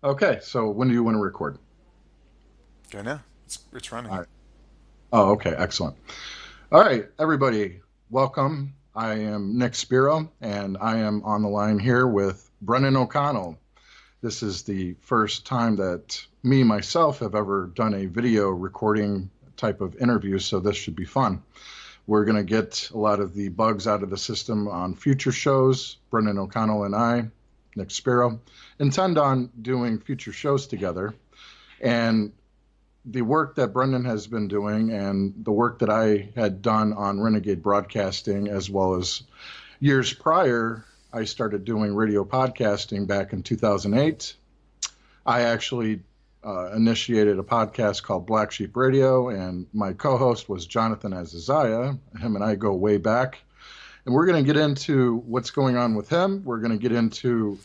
Okay, so when do you want to record? Go now. It's running. All right. Oh, okay, excellent. All right, everybody, welcome. I am Nick Spiro, and I am on the line here with Brendan O'Connell. This is the first time that me myself have ever done a video recording type of interview, so this should be fun. We're going to get a lot of the bugs out of the system on future shows. Brendan O'Connell and I, Nick Spiro, intend on doing future shows together. And the work that Brendon has been doing and the work that I had done on Renegade Broadcasting, as well as years prior, I started doing radio podcasting back in 2008. I actually initiated a podcast called Black Sheep Radio, and my co host was Jonathan Azaziah. Him and I go way back. And we're going to get into what's going on with him. We're going to get into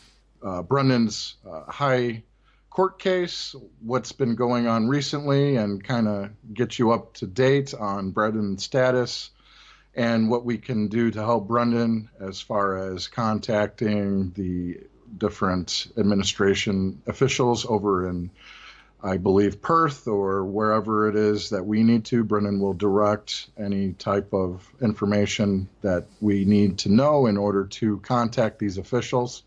Brendan's high court case, what's been going on recently, and kind of get you up to date on Brendan's status and what we can do to help Brendan as far as contacting the different administration officials over in, I believe, Perth or wherever it is that we need to. Brendan will direct any type of information that we need to know in order to contact these officials.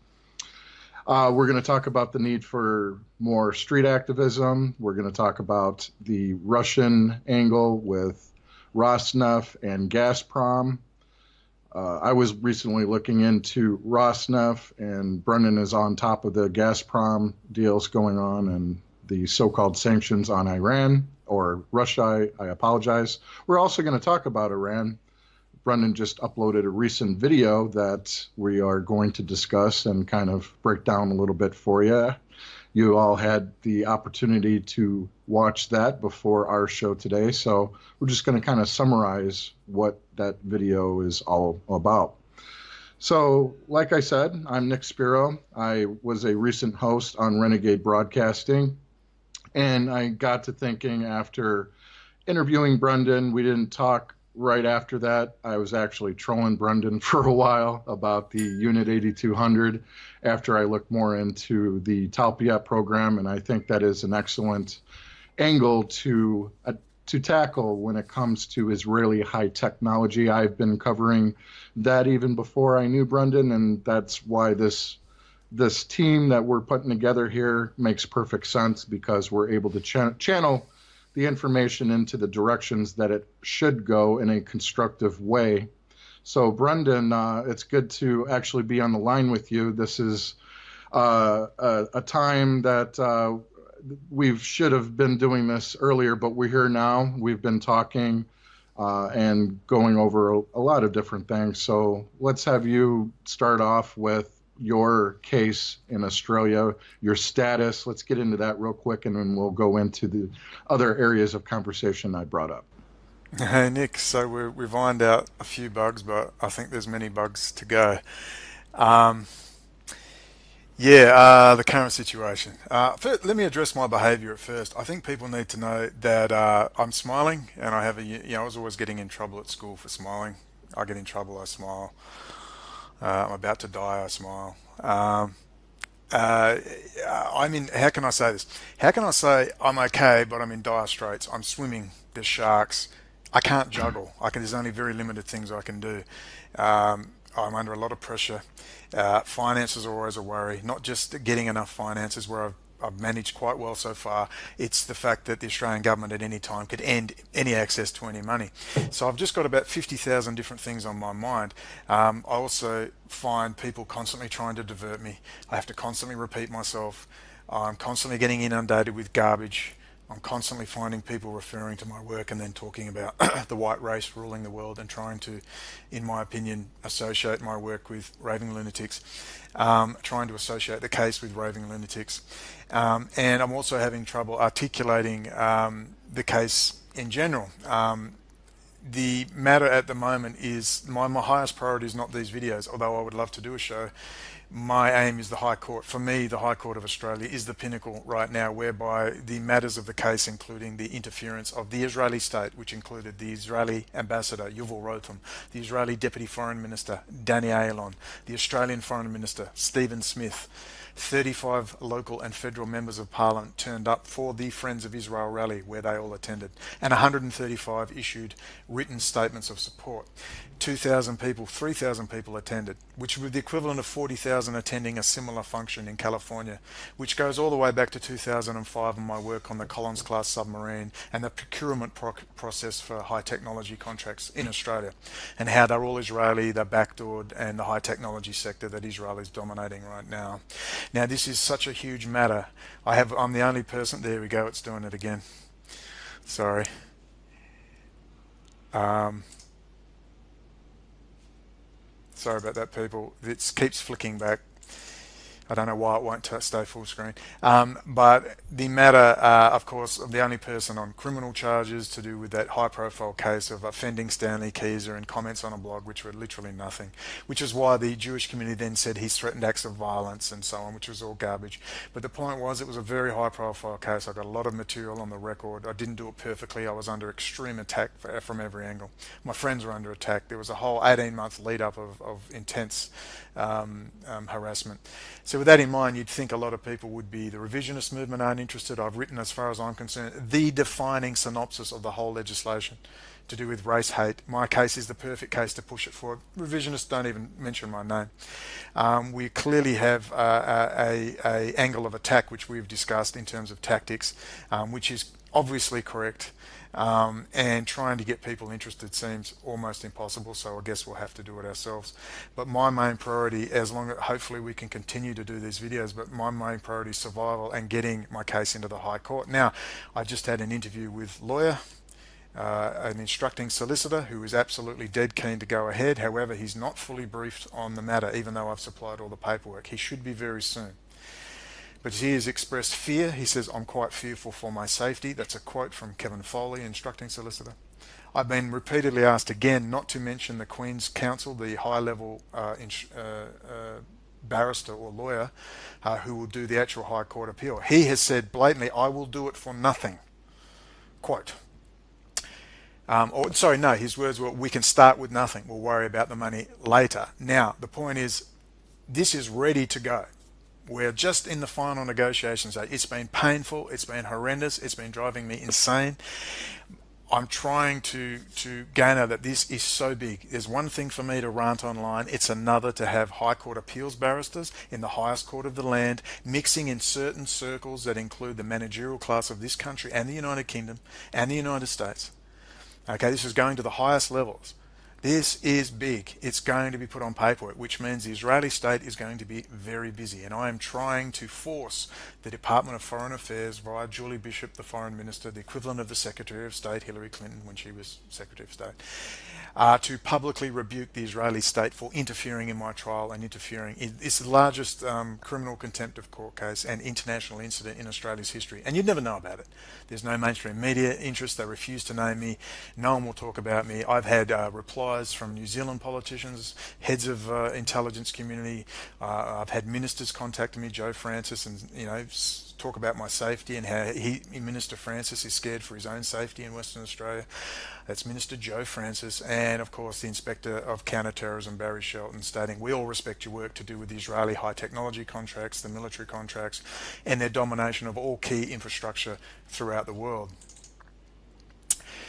We're going to talk about the need for more street activism. We're going to talk about the Russian angle with Rosneft and Gazprom. I was recently looking into Rosneft, and Brendan is on top of the Gazprom deals going on and the so-called sanctions on Iran or Russia. I apologize. We're also going to talk about Iran. Brendan just uploaded a recent video that we are going to discuss and kind of break down a little bit for you. You all had the opportunity to watch that before our show today, so we're just going to kind of summarize what that video is all about. So, like I said, I'm Nick Spiro. I was a recent host on Renegade Broadcasting, and I got to thinking after interviewing Brendan. We didn't talk right after that. I was actually trolling Brendan for a while about the Unit 8200 after I looked more into the Talpiot program, and I think that is an excellent angle to tackle when it comes to Israeli high technology. I've been covering that even before I knew Brendan, and that's why this team that we're putting together here makes perfect sense because we're able to channel the information into the directions that it should go in a constructive way. So, Brendan, it's good to actually be on the line with you. This is a time that we should have been doing this earlier, but we're here now. We've been talking and going over a lot of different things. So, let's have you start off with your case in Australia, your status. Let's get into that real quick, and then we'll go into the other areas of conversation I brought up. Hey Nick, so we've ironed out a few bugs, but I think there's many bugs to go. Um, the current situation. Let me address my behaviour at first. I think people need to know that I'm smiling, and I have I was always getting in trouble at school for smiling. I get in trouble, I smile. I'm about to die, I smile. Uh, how can I say this? How can I say I'm okay, but I'm in dire straits? I'm swimming, there's sharks. I can't juggle. There's only very limited things I can do. I'm under a lot of pressure. Finances are always a worry, not just getting enough finances where I've managed quite well so far. It's the fact that the Australian government at any time could end any access to any money. So I've just got about 50,000 different things on my mind. I also find people constantly trying to divert me. I have to constantly repeat myself. I'm constantly getting inundated with garbage. I'm constantly finding people referring to my work and then talking about the white race ruling the world and trying to, in my opinion, associate my work with raving lunatics, trying to associate the case with raving lunatics. And I'm also having trouble articulating the case in general. The matter at the moment is my highest priority is not these videos, although I would love to do a show. My aim is the High Court. For me, the High Court of Australia is the pinnacle right now, whereby the matters of the case, including the interference of the Israeli state, which included the Israeli ambassador, Yuval Rotem, the Israeli Deputy Foreign Minister, Danny Ayalon, the Australian Foreign Minister, Stephen Smith, 35 local and federal members of parliament turned up for the Friends of Israel rally where they all attended, and 135 issued written statements of support. 2,000 people, 3,000 people attended, which would be the equivalent of 40,000 attending a similar function in California, which goes all the way back to 2005 and my work on the Collins class submarine and the procurement process for high technology contracts in Australia, and how they're all Israeli, they're backdoored, and the high technology sector that Israel is dominating right now. Now, this is such a huge matter. I'm the only person, there we go, it's doing it again. Sorry. Sorry about that, people. It keeps flicking back. I don't know why it won't stay full screen. But the matter, of course, I'm the only person on criminal charges to do with that high-profile case of offending Stanley Keiser and comments on a blog which were literally nothing, which is why the Jewish community then said he's threatened acts of violence and so on, which was all garbage. But the point was, it was a very high-profile case. I got a lot of material on the record. I didn't do it perfectly. I was under extreme attack from every angle. My friends were under attack. There was a whole 18-month lead-up of intense harassment. So with that in mind, you'd think a lot of people would be. The revisionist movement aren't interested. I've written, as far as I'm concerned, the defining synopsis of the whole legislation to do with race hate. My case is the perfect case to push it forward. Revisionists don't even mention my name. We clearly have a angle of attack which we've discussed in terms of tactics, which is obviously correct. And trying to get people interested seems almost impossible, so I guess we'll have to do it ourselves. But my main priority, hopefully we can continue to do these videos, but my main priority is survival and getting my case into the High Court. Now, I just had an interview with lawyer, an instructing solicitor who is absolutely dead keen to go ahead. However, he's not fully briefed on the matter, even though I've supplied all the paperwork. He should be very soon. But he has expressed fear. He says, "I'm quite fearful for my safety." That's a quote from Kevin Foley, instructing solicitor. I've been repeatedly asked again not to mention the Queen's Counsel, the high-level barrister or lawyer who will do the actual High Court appeal. He has said blatantly, "I will do it for nothing." Quote. His words were, "We can start with nothing. We'll worry about the money later." Now, the point is, this is ready to go. We're just in the final negotiations. It's been painful. It's been horrendous. It's been driving me insane. I'm trying to garner that this is so big. There's one thing for me to rant online. It's another to have High Court appeals barristers in the highest court of the land, mixing in certain circles that include the managerial class of this country and the United Kingdom and the United States. Okay, this is going to the highest levels. This is big. It's going to be put on paperwork, which means the Israeli state is going to be very busy. And I am trying to force the Department of Foreign Affairs via Julie Bishop, the Foreign Minister, the equivalent of the Secretary of State, Hillary Clinton, when she was Secretary of State, to publicly rebuke the Israeli state for interfering in my trial and interfering. It's the largest criminal contempt of court case and international incident in Australia's history. And you'd never know about it. There's no mainstream media interest. They refuse to name me. No one will talk about me. I've had replies from New Zealand politicians, heads of intelligence community. I've had ministers contact me, Joe Francis, and talk about my safety and how Minister Francis is scared for his own safety in Western Australia. That's Minister Joe Francis, and of course the Inspector of Counterterrorism, Barry Shelton, stating, "We all respect your work to do with the Israeli high technology contracts, the military contracts, and their domination of all key infrastructure throughout the world."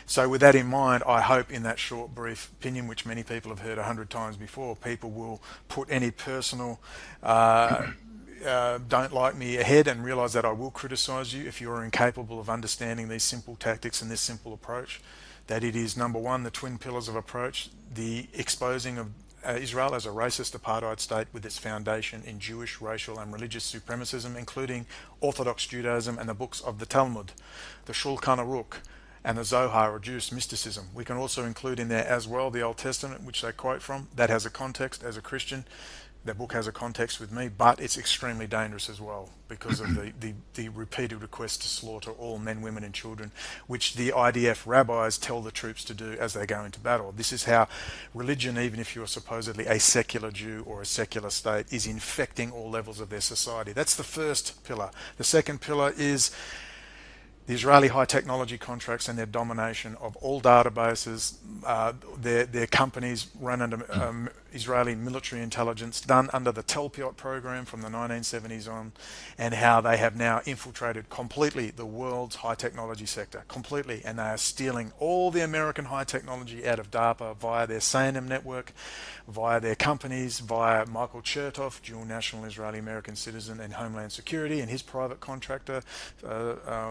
So with that in mind, I hope in that short, brief opinion, which many people have heard 100 times before, people will put any personal don't like me ahead and realize that I will criticize you if you're incapable of understanding these simple tactics and this simple approach. That it is, number one, the twin pillars of approach, the exposing of Israel as a racist apartheid state with its foundation in Jewish, racial and religious supremacism, including Orthodox Judaism and the books of the Talmud, the Shulchan Aruch, and the Zohar, or Jewish mysticism. We can also include in there as well the Old Testament, which they quote from. That has a context as a Christian. That book has a context with me, but it's extremely dangerous as well because of the repeated request to slaughter all men, women and children, which the IDF rabbis tell the troops to do as they go into battle. This is how religion, even if you're supposedly a secular Jew or a secular state, is infecting all levels of their society. That's the first pillar. The second pillar is the Israeli high technology contracts and their domination of all databases. Their companies run under Israeli military intelligence done under the Telpiot program from the 1970s on, and how they have now infiltrated completely the world's high technology sector, completely, and they are stealing all the American high technology out of DARPA via their SANM network, via their companies, via Michael Chertoff, dual national Israeli-American citizen and Homeland Security, and his private contractor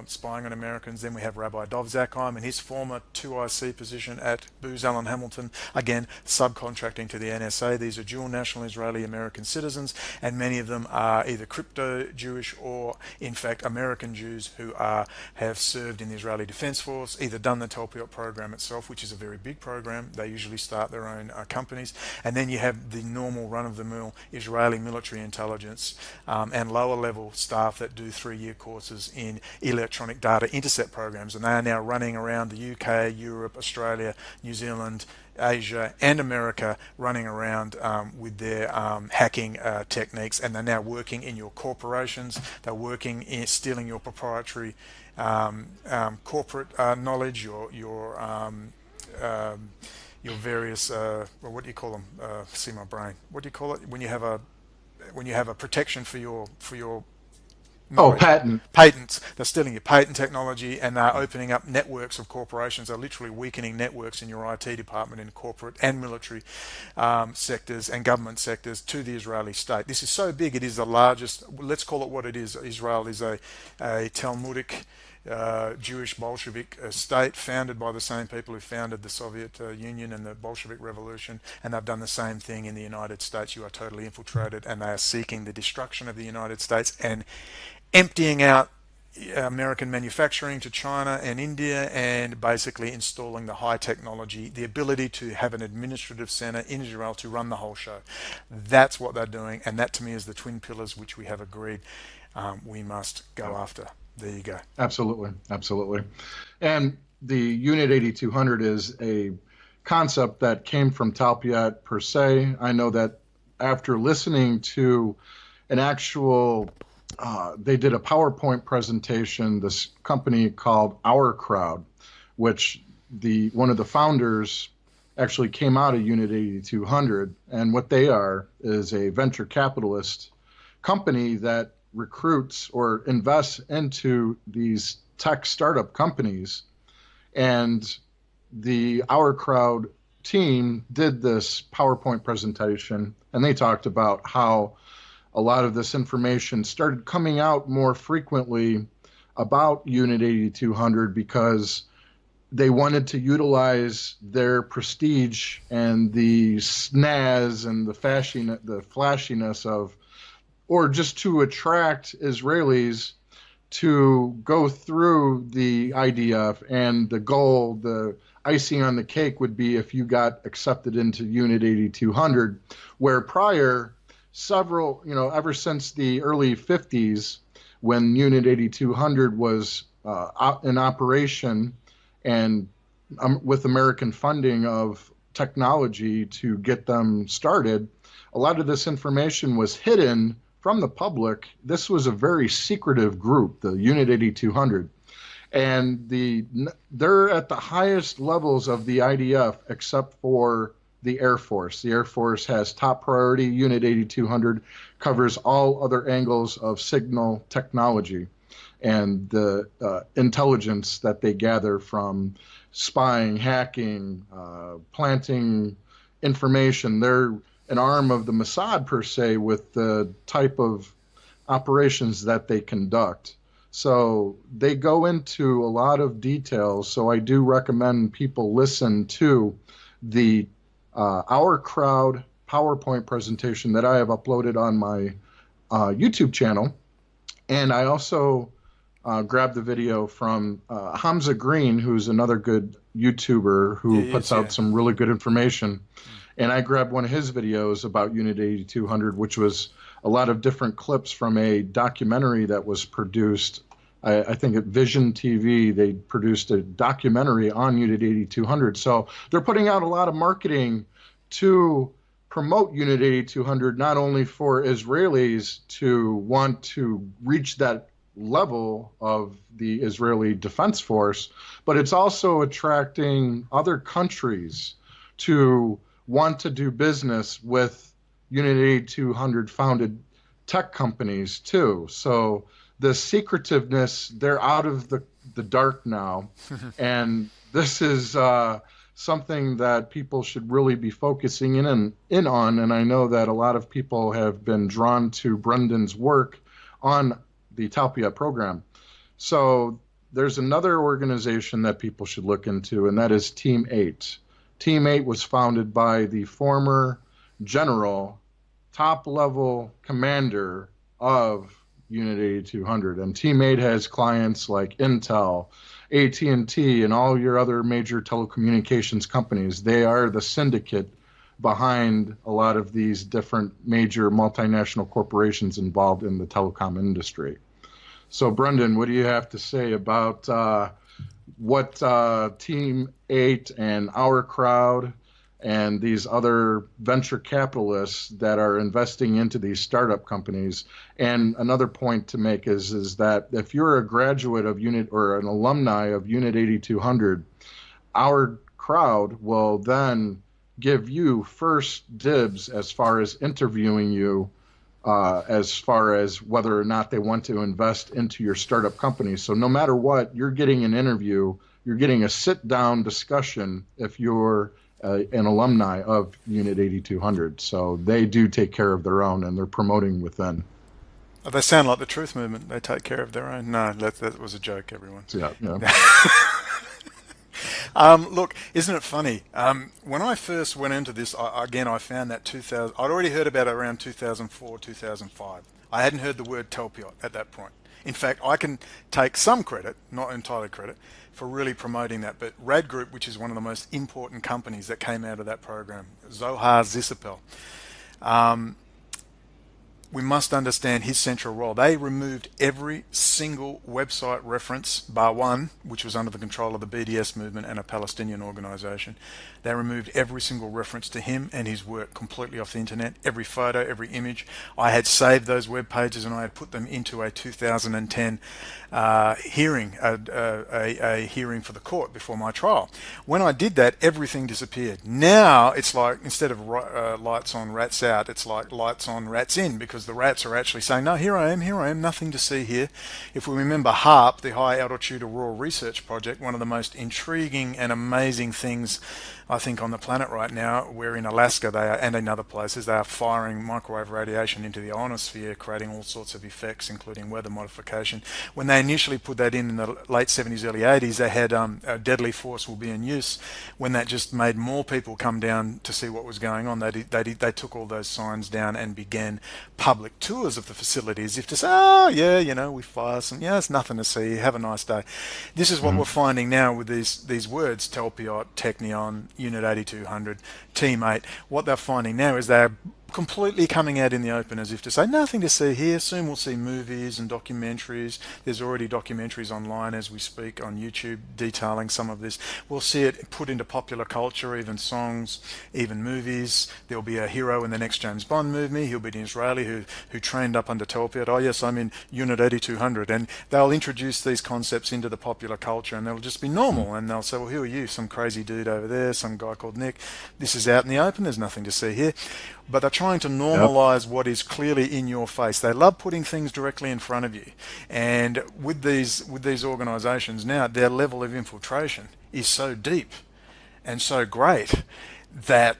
spying on Americans. Then we have Rabbi Dov Zakheim and his former 2IC position at Booz Allen Hamilton, again subcontracting to the NSA. These are dual national Israeli-American citizens, and many of them are either crypto-Jewish or, in fact, American Jews who have served in the Israeli Defense Force, either done the Telpiot program itself, which is a very big program. They usually start their own companies. And then you have the normal run-of-the-mill Israeli military intelligence and lower-level staff that do 3-year courses in electronic data intercept programs. And they are now running around the UK, Europe, Australia, New Zealand, Asia and America, running around with their hacking techniques, and they're now working in your corporations. They're working in stealing your proprietary corporate knowledge, your various well, what do you call them? See my brain. What do you call it when you have a protection for your knowledge. Patent. Patents. They're stealing your patent technology, and they're opening up networks of corporations. They're literally weakening networks in your IT department in corporate and military sectors and government sectors to the Israeli state. This is so big, it is the largest, let's call it what it is. Israel is a Talmudic Jewish Bolshevik state founded by the same people who founded the Soviet Union and the Bolshevik Revolution, and they've done the same thing in the United States. You are totally infiltrated, and they are seeking the destruction of the United States and emptying out American manufacturing to China and India, and basically installing the high technology, the ability to have an administrative center in Israel to run the whole show. That's what they're doing, and that to me is the twin pillars which we have agreed we must go after. There you go. Absolutely. Absolutely. And the Unit 8200 is a concept that came from Talpiot per se. I know that after listening to an actual they did a PowerPoint presentation, this company called Our Crowd, which one of the founders actually came out of Unit 8200. And what they are is a venture capitalist company that recruits or invests into these tech startup companies. And the Our Crowd team did this PowerPoint presentation, and they talked about how a lot of this information started coming out more frequently about Unit 8200 because they wanted to utilize their prestige and the snazz and the flashiness of, or just to attract Israelis to go through the IDF. And the goal, the icing on the cake, would be if you got accepted into Unit 8200, where prior several, ever since the early 50s, when Unit 8200 was in operation and with American funding of technology to get them started, a lot of this information was hidden from the public. This was a very secretive group, the Unit 8200. And they're at the highest levels of the IDF except for the Air Force. The Air Force has top priority. Unit 8200 covers all other angles of signal technology and the intelligence that they gather from spying, hacking, planting information. They're an arm of the Mossad per se with the type of operations that they conduct. So they go into a lot of details. So I do recommend people listen to the Our Crowd PowerPoint presentation that I have uploaded on my YouTube channel. And I also grabbed the video from Hamza Green, who's another good YouTuber who puts out some really good information. And I grabbed one of his videos about Unit 8200, which was a lot of different clips from a documentary that was produced. I think at Vision TV, they produced a documentary on Unit 8200. So they're putting out a lot of marketing to promote Unit 8200, not only for Israelis to want to reach that level of the Israeli Defense Force, but it's also attracting other countries to want to do business with Unit 8200 founded tech companies too. So the secretiveness, they're out of the dark now. And this is something that people should really be focusing in on. And I know that a lot of people have been drawn to Brendon's work on the Talpia program. So there's another organization that people should look into, and that is Team 8. Team 8 was founded by the former general, top-level commander of Unit 8200. And Team 8 has clients like Intel, AT&T, and all your other major telecommunications companies. They are the syndicate behind a lot of these different major multinational corporations involved in the telecom industry. So, Brendon, what do you have to say about what Team 8 and Our Crowd and these other venture capitalists that are investing into these startup companies? And another point to make is that if you're a graduate of Unit or an alumni of Unit 8200, Our Crowd will then give you first dibs as far as interviewing you, as far as whether or not they want to invest into your startup company. So no matter what, you're getting an interview, you're getting a sit-down discussion if you're an alumni of Unit 8200. So they do take care of their own, and they're promoting within. Oh, they sound like the Truth Movement. They take care of their own. No, that was a joke, everyone. So, yeah. Look, isn't it funny? When I first went into this, I found that 2000. I'd already heard about it around 2004, 2005. I hadn't heard the word Telpiot at that point. In fact, I can take some credit, not entirely credit, for really promoting that. But Rad Group, which is one of the most important companies that came out of that program, Zohar Zisapel, we must understand his central role. They removed every single website reference, bar one, which was under the control of the BDS movement and a Palestinian organization. They removed every single reference to him and his work completely off the internet, every photo, every image. I had saved those web pages and I had put them into a 2010 hearing, a hearing for the court before my trial. When I did that, everything disappeared. Now it's like, instead of lights on, rats out, it's like lights on, rats in, because the rats are actually saying, no, here I am, nothing to see here. If we remember HARP, the High Altitude Aurora Research Project, one of the most intriguing and amazing things I think on the planet right now, where in Alaska they are, and in other places, they are firing microwave radiation into the ionosphere, creating all sorts of effects, including weather modification. When they initially put that in the late 70s, early 80s, they had a deadly force will be in use. When that just made more people come down to see what was going on, they took all those signs down and began public tours of the facility, as if to say, oh yeah, we fire some, it's nothing to see, have a nice day. This is what we're finding now with these words, Telpiot, Technion, Unit 8200, Team 8. What they're finding now is they're completely coming out in the open, as if to say, nothing to see here. Soon we'll see movies and documentaries. There's already documentaries online as we speak on YouTube detailing some of this. We'll see it put into popular culture, even songs, even movies. There'll be a hero in the next James Bond movie. He'll be an Israeli who trained up under Telpiot. Oh yes, I'm in Unit 8200. And they'll introduce these concepts into the popular culture, and they'll just be normal. And they'll say, well, who are you? Some crazy dude over there, some guy called Nick. This is out in the open. There's nothing to see here. But they're trying to normalize what is clearly in your face. They love putting things directly in front of you. And with these organizations now, their level of infiltration is so deep and so great that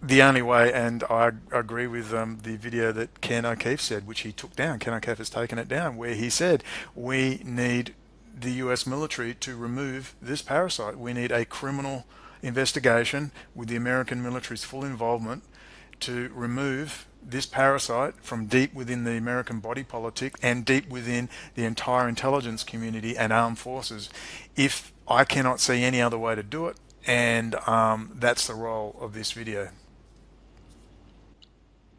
the only way, and I agree with the video that Ken O'Keefe said, which he took down. Ken O'Keefe has taken it down, where he said, we need the US military to remove this parasite. We need a criminal investigation with the American military's full involvement to remove this parasite from deep within the American body politic and deep within the entire intelligence community and armed forces. If I cannot see any other way to do it, and that's the role of this video.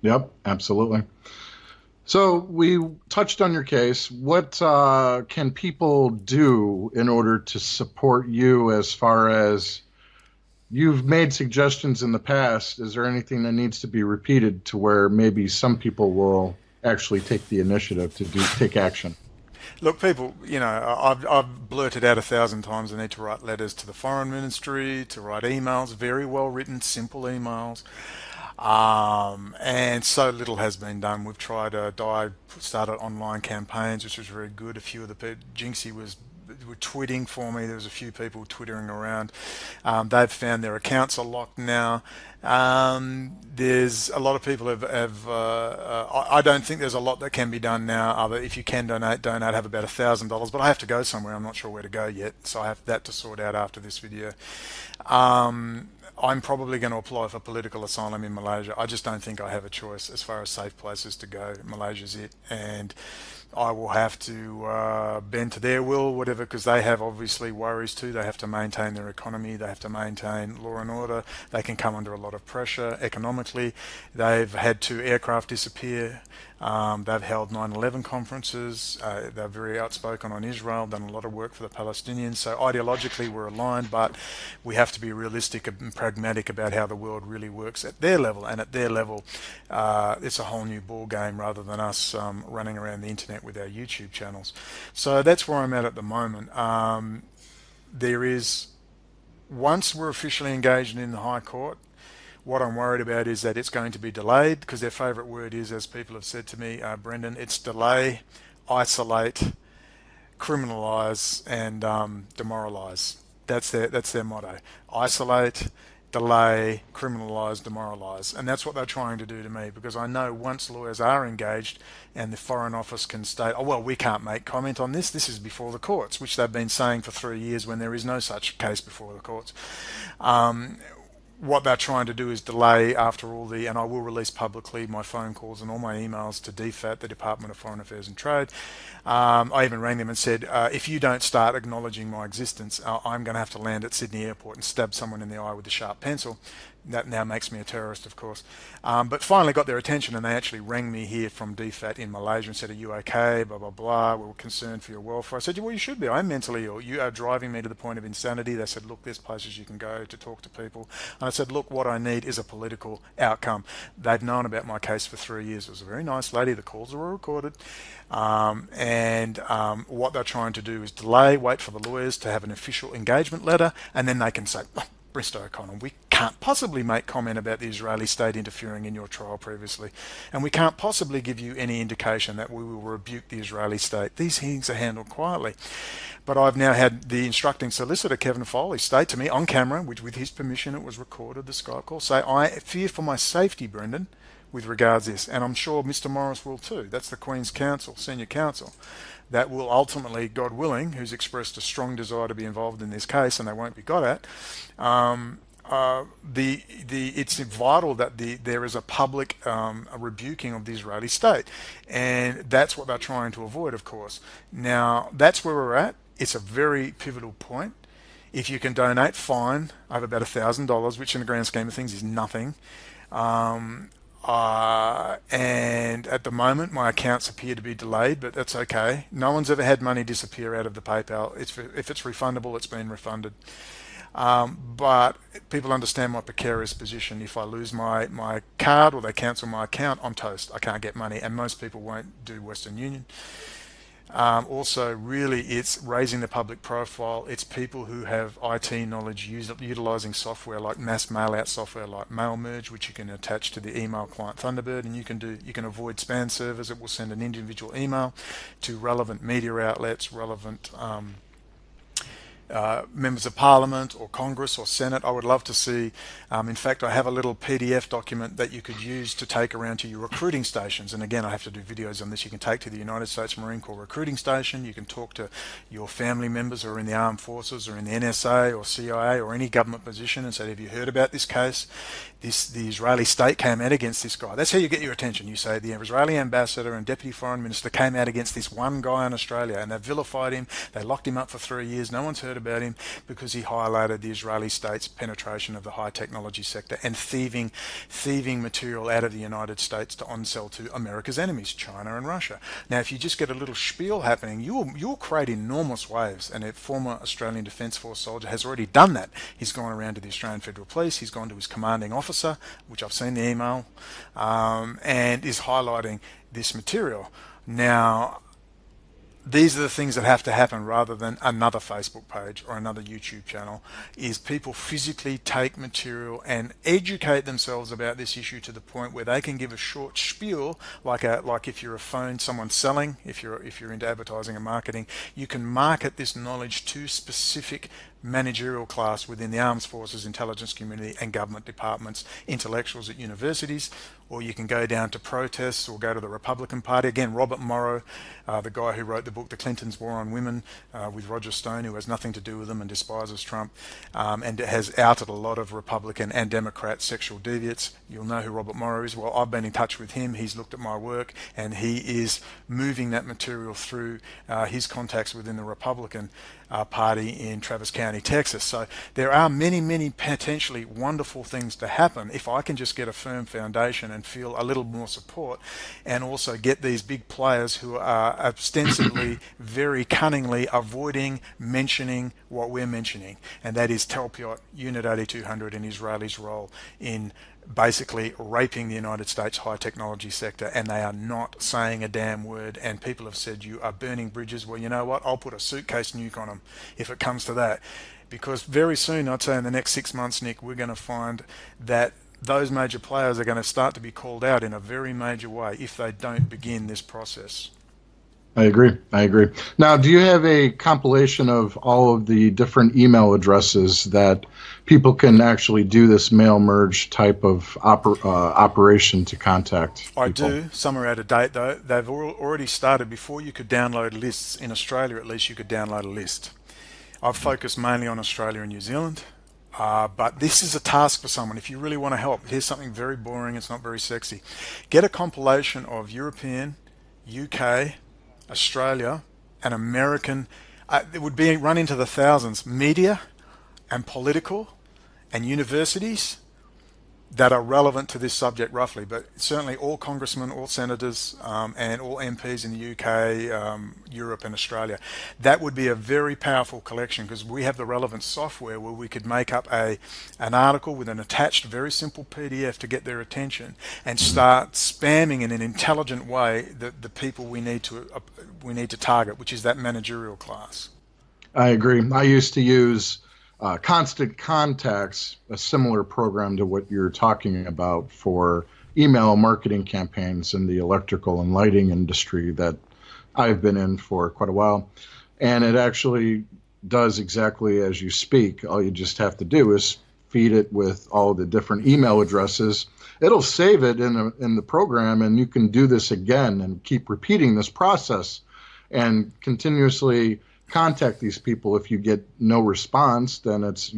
Yep, absolutely. So we touched on your case. What can people do in order to support you, as far as you've made suggestions in the past? Is there anything that needs to be repeated to where maybe some people will actually take the initiative to take action? Look, people, I've blurted out 1,000 times I need to write letters to the foreign ministry, to write emails, very well written, simple emails. And so little has been done. We've tried started online campaigns, which was very good. A few of the people, Jinxie were tweeting for me. There was a few people twittering around. They've found their accounts are locked now. There's a lot of people I don't think there's a lot that can be done now. Other, if you can donate. I have about $1,000, but I have to go somewhere. I'm not sure where to go yet, so I have that to sort out after this video. I'm probably going to apply for political asylum in Malaysia. I just don't think I have a choice as far as safe places to go. Malaysia's it, and I will have to bend to their will, whatever, because they have obviously worries too. They have to maintain their economy. They have to maintain law and order. They can come under a lot of pressure economically. They've had 2 aircraft disappear. They've held 9/11 conferences. They're very outspoken on Israel, done a lot of work for the Palestinians. So ideologically we're aligned, but we have to be realistic and pragmatic about how the world really works at their level. And at their level, it's a whole new ball game rather than us running around the internet with our YouTube channels. So that's where I'm at the moment. There is, once we're officially engaged in the High Court, what I'm worried about is that it's going to be delayed, because their favourite word is, as people have said to me, Brendon, it's delay, isolate, criminalise, and demoralise. That's their motto. Isolate, delay, criminalise, demoralise. And that's what they're trying to do to me, because I know once lawyers are engaged and the Foreign Office can state, oh, well, we can't make comment on this. This is before the courts, which they've been saying for 3 years when there is no such case before the courts. What they're trying to do is delay after all and I will release publicly my phone calls and all my emails to DFAT, the Department of Foreign Affairs and Trade. I even rang them and said, if you don't start acknowledging my existence, I'm going to have to land at Sydney Airport and stab someone in the eye with a sharp pencil. That now makes me a terrorist, of course. But finally got their attention, and they actually rang me here from DFAT in Malaysia and said, are you okay, blah, blah, blah. We were concerned for your welfare. I said, well, you should be. I'm mentally ill. You are driving me to the point of insanity. They said, look, there's places you can go to talk to people. And I said, look, what I need is a political outcome. They've known about my case for 3 years. It was a very nice lady. The calls were recorded. What they're trying to do is delay, wait for the lawyers to have an official engagement letter, and then they can say, oh, Bristow O'Connell, we can't possibly make comment about the Israeli state interfering in your trial previously, and we can't possibly give you any indication that we will rebuke the Israeli state. These things are handled quietly. But I've now had the instructing solicitor, Kevin Foley, state to me on camera, which with his permission it was recorded, the Skype call, say, I fear for my safety, Brendon, with regards to this, and I'm sure Mr. Morris will too. That's the Queen's Counsel, Senior Counsel, that will ultimately, God willing, who's expressed a strong desire to be involved in this case, and they won't be got at. It's vital that there is a public rebuking of the Israeli state, and that's what they're trying to avoid, of course. Now, that's where we're at. It's a very pivotal point. If you can donate, fine. I have about $1,000, which in the grand scheme of things is nothing. And at the moment my accounts appear to be delayed, but that's okay. No one's ever had money disappear out of the PayPal. If it's refundable, it's been refunded. But people understand my precarious position. If I lose my card or they cancel my account, I'm toast. I can't get money, and most people won't do Western Union. Also, really, it's raising the public profile. It's people who have IT knowledge utilizing software like mass mail-out software like MailMerge, which you can attach to the email client Thunderbird, and you can avoid spam servers. It will send an individual email to relevant media outlets, relevant members of Parliament or Congress or Senate. I would love to see, in fact, I have a little PDF document that you could use to take around to your recruiting stations. And again, I have to do videos on this. You can take to the United States Marine Corps recruiting station. You can talk to your family members who are in the armed forces or in the NSA or CIA or any government position and say, have you heard about this case? The Israeli state came out against this guy. That's how you get your attention. You say the Israeli ambassador and deputy foreign minister came out against this one guy in Australia, and they vilified him. They locked him up for 3 years. No one's heard about him because he highlighted the Israeli state's penetration of the high technology sector and thieving material out of the United States to on-sell to America's enemies, China and Russia. Now, if you just get a little spiel happening, you'll create enormous waves. And a former Australian Defence Force soldier has already done that. He's gone around to the Australian Federal Police. He's gone to his commanding officer, which I've seen the email, and is highlighting this material. Now, these are the things that have to happen rather than another Facebook page or another YouTube channel, is people physically take material and educate themselves about this issue to the point where they can give a short spiel, like if you're a phone someone's selling, if you're into advertising and marketing, you can market this knowledge to specific managerial class within the armed forces, intelligence community and government departments, intellectuals at universities, or you can go down to protests or go to the Republican Party. Again, Robert Morrow, the guy who wrote the book The Clintons' War on Women, with Roger Stone, who has nothing to do with them and despises Trump, and has outed a lot of Republican and Democrat sexual deviants. You'll know who Robert Morrow is. Well, I've been in touch with him. He's looked at my work and he is moving that material through his contacts within the Republican Party in Travis County, Texas. So there are many, many potentially wonderful things to happen if I can just get a firm foundation and feel a little more support, and also get these big players who are ostensibly very cunningly avoiding mentioning what we're mentioning, and that is Talpiot, Unit 8200 and Israel's role in basically raping the United States high technology sector, and they are not saying a damn word. And people have said you are burning bridges. Well, you know what? I'll put a suitcase nuke on them if it comes to that, because very soon, I'd say in the next 6 months, Nick, we're going to find that those major players are going to start to be called out in a very major way if they don't begin this process. I agree. Now, do you have a compilation of all of the different email addresses that people can actually do this mail merge type of operation to contact people? I do. Some are out of date, though. They've already started. Before you could download lists, in Australia at least, you could download a list. I've focused mainly on Australia and New Zealand. But this is a task for someone. If you really want to help, here's something very boring. It's not very sexy. Get a compilation of European, UK, Australia, and American, it would be run into the thousands, media and political and universities that are relevant to this subject roughly, but certainly all congressmen, all senators, and all MPs in the UK, Europe and Australia. That would be a very powerful collection, because we have the relevant software where we could make up an article with an attached very simple PDF to get their attention and start spamming in an intelligent way the people we need to target, which is that managerial class. I agree. I used to use Constant Contacts, a similar program to what you're talking about, for email marketing campaigns in the electrical and lighting industry that I've been in for quite a while. And it actually does exactly as you speak. All you just have to do is feed it with all the different email addresses. It'll save it in the program, and you can do this again and keep repeating this process and continuously contact these people. If you get no response, then it's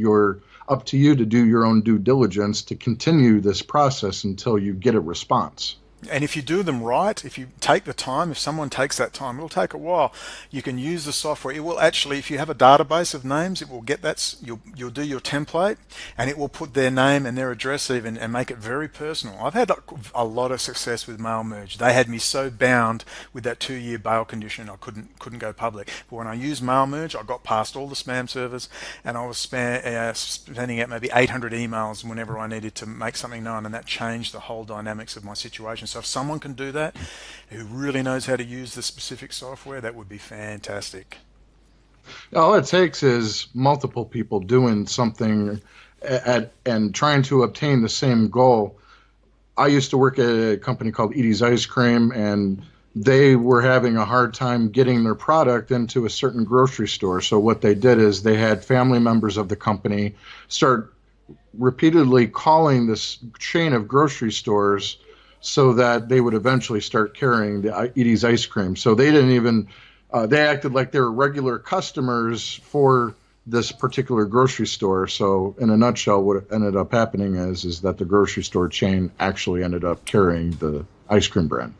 up to you to do your own due diligence to continue this process until you get a response. And if you do them right, if you take the time, if someone takes that time, it'll take a while. You can use the software. It will actually, if you have a database of names, it will get that. You'll do your template, and it will put their name and their address even, and make it very personal. I've had a lot of success with mail merge. They had me so bound with that 2-year bail condition, I couldn't go public. But when I used mail merge, I got past all the spam servers, and I was sending out maybe 800 emails whenever I needed to make something known, and that changed the whole dynamics of my situation. So if someone can do that, who really knows how to use the specific software, that would be fantastic. All it takes is multiple people doing something and trying to obtain the same goal. I used to work at a company called Edie's Ice Cream, and they were having a hard time getting their product into a certain grocery store. So what they did is they had family members of the company start repeatedly calling this chain of grocery stores so that they would eventually start carrying the Edie's ice cream. So they didn't even, they acted like they were regular customers for this particular grocery store. So in a nutshell, what ended up happening is that the grocery store chain actually ended up carrying the ice cream brand.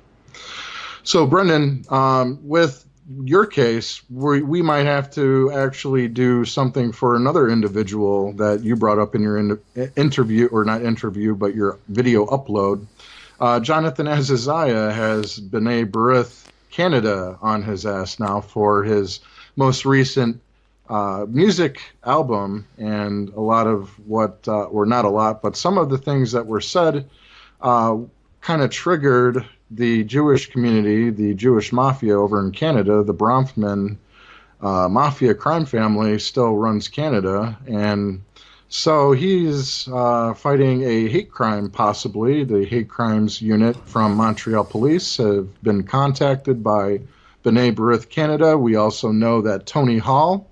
So Brendon, with your case, we might have to actually do something for another individual that you brought up in your interview, or not interview, but your video upload. Jonathan Azaziah has B'nai B'rith Canada on his ass now for his most recent music album, and a lot of what, or not a lot, but some of the things that were said kind of triggered the Jewish community, the Jewish mafia over in Canada, the Bronfman mafia crime family still runs Canada. And so he's fighting a hate crime, possibly. The hate crimes unit from Montreal Police have been contacted by B'nai B'rith Canada. We also know that Tony Hall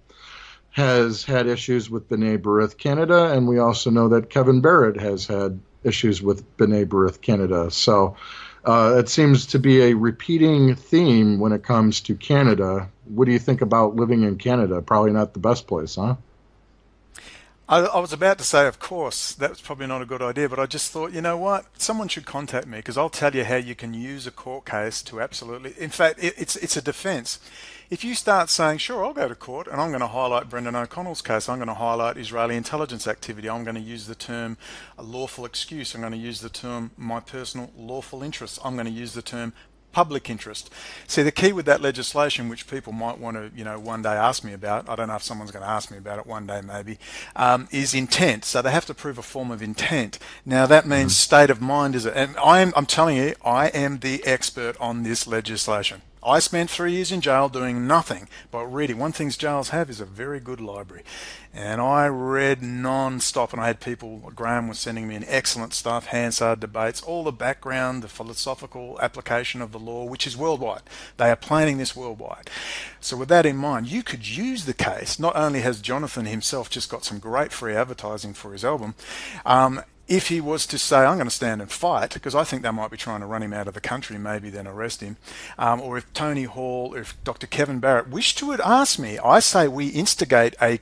has had issues with B'nai B'rith Canada, and we also know that Kevin Barrett has had issues with B'nai B'rith Canada. So it seems to be a repeating theme when it comes to Canada. What do you think about living in Canada? Probably not the best place, huh? I was about to say, of course, that's probably not a good idea, but I just thought, you know what? Someone should contact me because I'll tell you how you can use a court case to absolutely, in fact, it's a defense. If you start saying, sure, I'll go to court and I'm going to highlight Brendon O'Connell's case, I'm going to highlight Israeli intelligence activity, I'm going to use the term a lawful excuse, I'm going to use the term my personal lawful interests, I'm going to use the term public interest. See, the key with that legislation, which people might want to, one day ask me about, I don't know if someone's going to ask me about it one day maybe, is intent. So they have to prove a form of intent. Now that means state of mind is, and I'm telling you, I am the expert on this legislation. I spent 3 years in jail doing nothing but reading. One thing jails have is a very good library. And I read non-stop, and I had people, Graham was sending me in excellent stuff, Hansard debates, all the background, the philosophical application of the law, which is worldwide. They are planning this worldwide. So with that in mind, you could use the case. Not only has Jonathan himself just got some great free advertising for his album, if he was to say, I'm going to stand and fight, because I think they might be trying to run him out of the country, maybe then arrest him, or if Tony Hall, if Dr. Kevin Barrett wished to ask me, I say we instigate a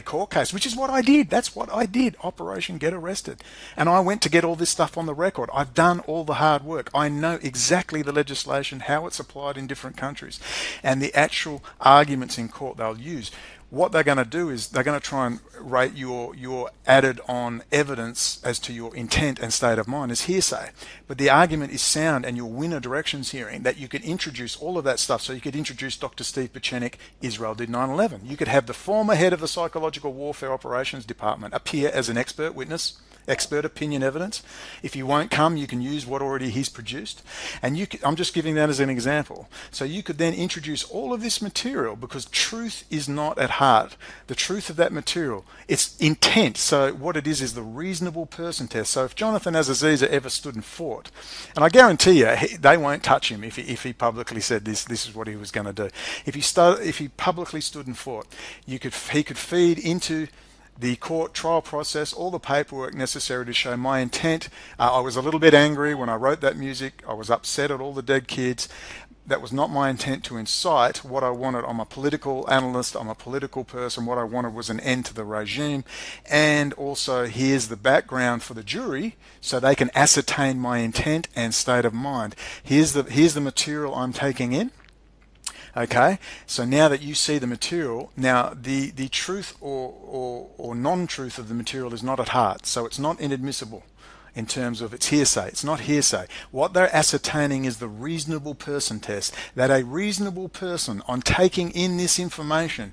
court case, which is what I did. That's what I did. Operation Get Arrested. And I went to get all this stuff on the record. I've done all the hard work. I know exactly the legislation, how it's applied in different countries, and the actual arguments in court they'll use. What they're going to do is they're going to try and rate your added on evidence as to your intent and state of mind as hearsay. But the argument is sound, and you'll win a directions hearing that you could introduce all of that stuff. So you could introduce Dr. Steve Pachenik, Israel did 9/11. You could have the former head of the Psychological Warfare Operations Department appear as an expert witness, expert opinion evidence. If you won't come, you can use what already he's produced. And I'm just giving that as an example. So you could then introduce all of this material, because truth is not at heart. The truth of that material, it's intent. So what it is the reasonable person test. So if Jonathan Azaziza ever stood and fought, and I guarantee you, they won't touch him if he publicly said this is what he was going to do. If he publicly stood and fought, he could feed into the court trial process, all the paperwork necessary to show my intent. I was a little bit angry when I wrote that music. I was upset at all the dead kids. That was not my intent to incite. What I wanted, I'm a political analyst, I'm a political person. What I wanted was an end to the regime. And also, here's the background for the jury so they can ascertain my intent and state of mind. Here's the material I'm taking in. Okay, so now that you see the material, now the truth or non-truth of the material is not at heart, so it's not inadmissible in terms of its hearsay. It's not hearsay. What they're ascertaining is the reasonable person test, that a reasonable person on taking in this information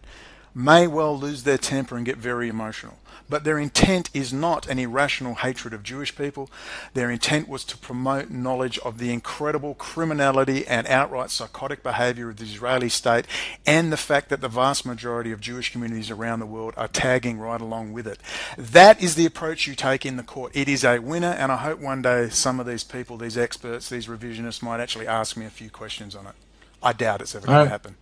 may well lose their temper and get very emotional. But their intent is not an irrational hatred of Jewish people. Their intent was to promote knowledge of the incredible criminality and outright psychotic behavior of the Israeli state, and the fact that the vast majority of Jewish communities around the world are tagging right along with it. That is the approach you take in the court. It is a winner, and I hope one day some of these people, these experts, these revisionists might actually ask me a few questions on it. I doubt it's ever going to happen.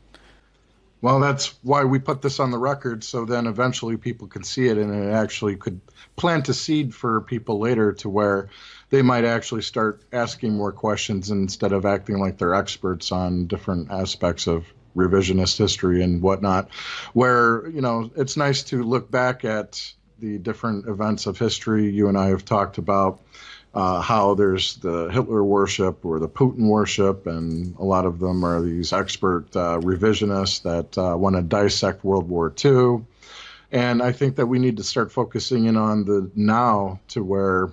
Well, that's why we put this on the record, so then eventually people can see it, and it actually could plant a seed for people later to where they might actually start asking more questions instead of acting like they're experts on different aspects of revisionist history and whatnot, where, it's nice to look back at the different events of history. You and I have talked about how there's the Hitler worship or the Putin worship, and a lot of them are these expert revisionists that want to dissect World War II. And I think that we need to start focusing in on the now, to where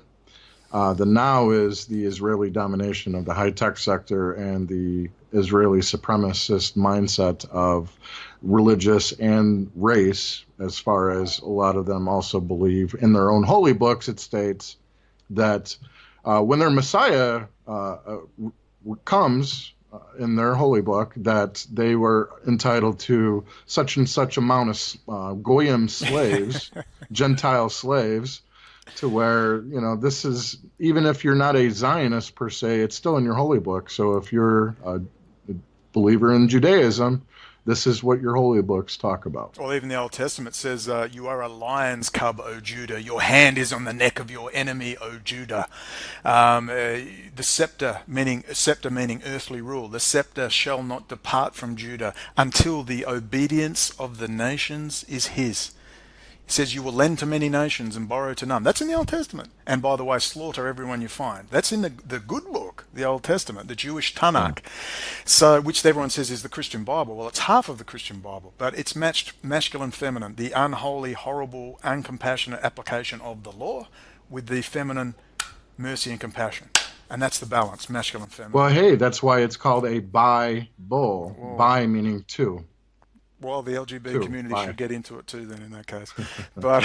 the now is the Israeli domination of the high-tech sector and the Israeli supremacist mindset of religious and race, as far as a lot of them also believe in their own holy books. It states that when their Messiah comes in their holy book, that they were entitled to such and such amount of goyim slaves, Gentile slaves, to where, this is, even if you're not a Zionist per se, it's still in your holy book. So if you're a believer in Judaism, this is what your holy books talk about. Well, even the Old Testament says, you are a lion's cub, O Judah. Your hand is on the neck of your enemy, O Judah. The scepter meaning earthly rule. The scepter shall not depart from Judah until the obedience of the nations is his. He says, you will lend to many nations and borrow to none. That's in the Old Testament. And by the way, slaughter everyone you find. That's in the good book, the Old Testament, the Jewish Tanakh. So, which everyone says is the Christian Bible. Well, it's half of the Christian Bible, but it's matched masculine, feminine, the unholy, horrible, uncompassionate application of the law with the feminine mercy and compassion. And that's the balance, masculine, feminine. Well, hey, that's why it's called a Bible. Whoa. Bi meaning two. Well, the LGBT community should get into it too, then, in that case. But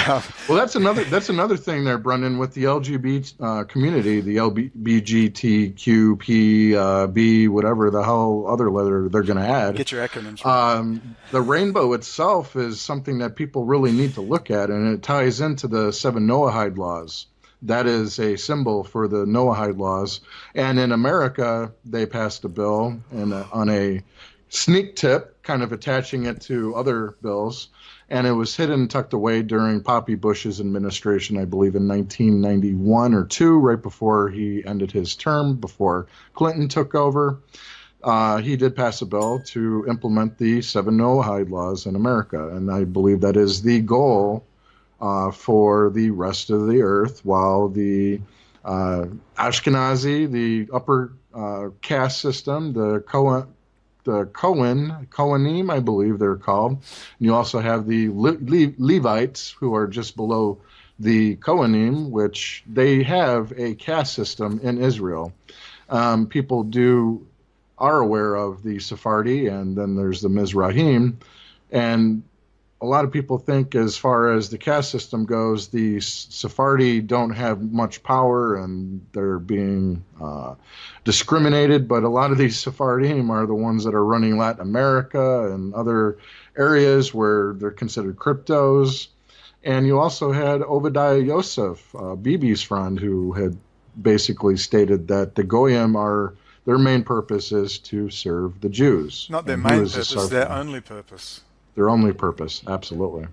well, that's another thing there, Brendon, with the LGBT community, the LGBTQP B, whatever the hell other letter they're going to add. Get your acronyms right. The rainbow itself is something that people really need to look at, and it ties into the 7 Noahide laws. That is a symbol for the Noahide laws. And in America, they passed a bill on a sneak tip, kind of attaching it to other bills, and it was hidden, tucked away during Poppy Bush's administration, I believe in 1991 or 2, right before he ended his term, before Clinton took over. He did pass a bill to implement the 7 Noahide laws in America, and I believe that is the goal for the rest of the earth, while the Ashkenazi, the upper caste system, the Kohanim, I believe they're called. And you also have the Levites, who are just below the Kohanim, which they have a caste system in Israel. People are aware of the Sephardi, and then there's the Mizrahim. And a lot of people think, as far as the caste system goes, the Sephardi don't have much power and they're being discriminated, but a lot of these Sephardim are the ones that are running Latin America and other areas where they're considered cryptos. And you also had Obadiah Yosef, Bibi's friend, who had basically stated that the Goyim their main purpose is to serve the Jews. Not their main purpose, their only purpose. Their only purpose, absolutely.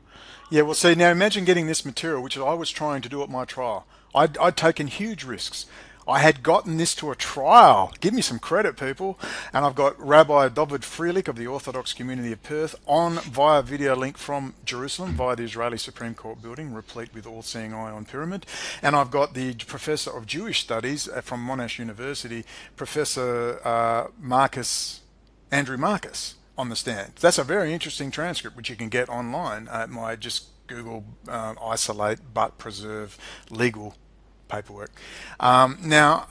Yeah, well, see, now imagine getting this material, which I was trying to do at my trial. I'd taken huge risks. I had gotten this to a trial. Give me some credit, people. And I've got Rabbi David Freilich of the Orthodox Community of Perth on via video link from Jerusalem via the Israeli Supreme Court building, replete with all-seeing eye on pyramid. And I've got the Professor of Jewish Studies from Monash University, Professor Andrew Marcus, on the stand. That's a very interesting transcript, which you can get online at just Google isolate but preserve legal paperwork. Now,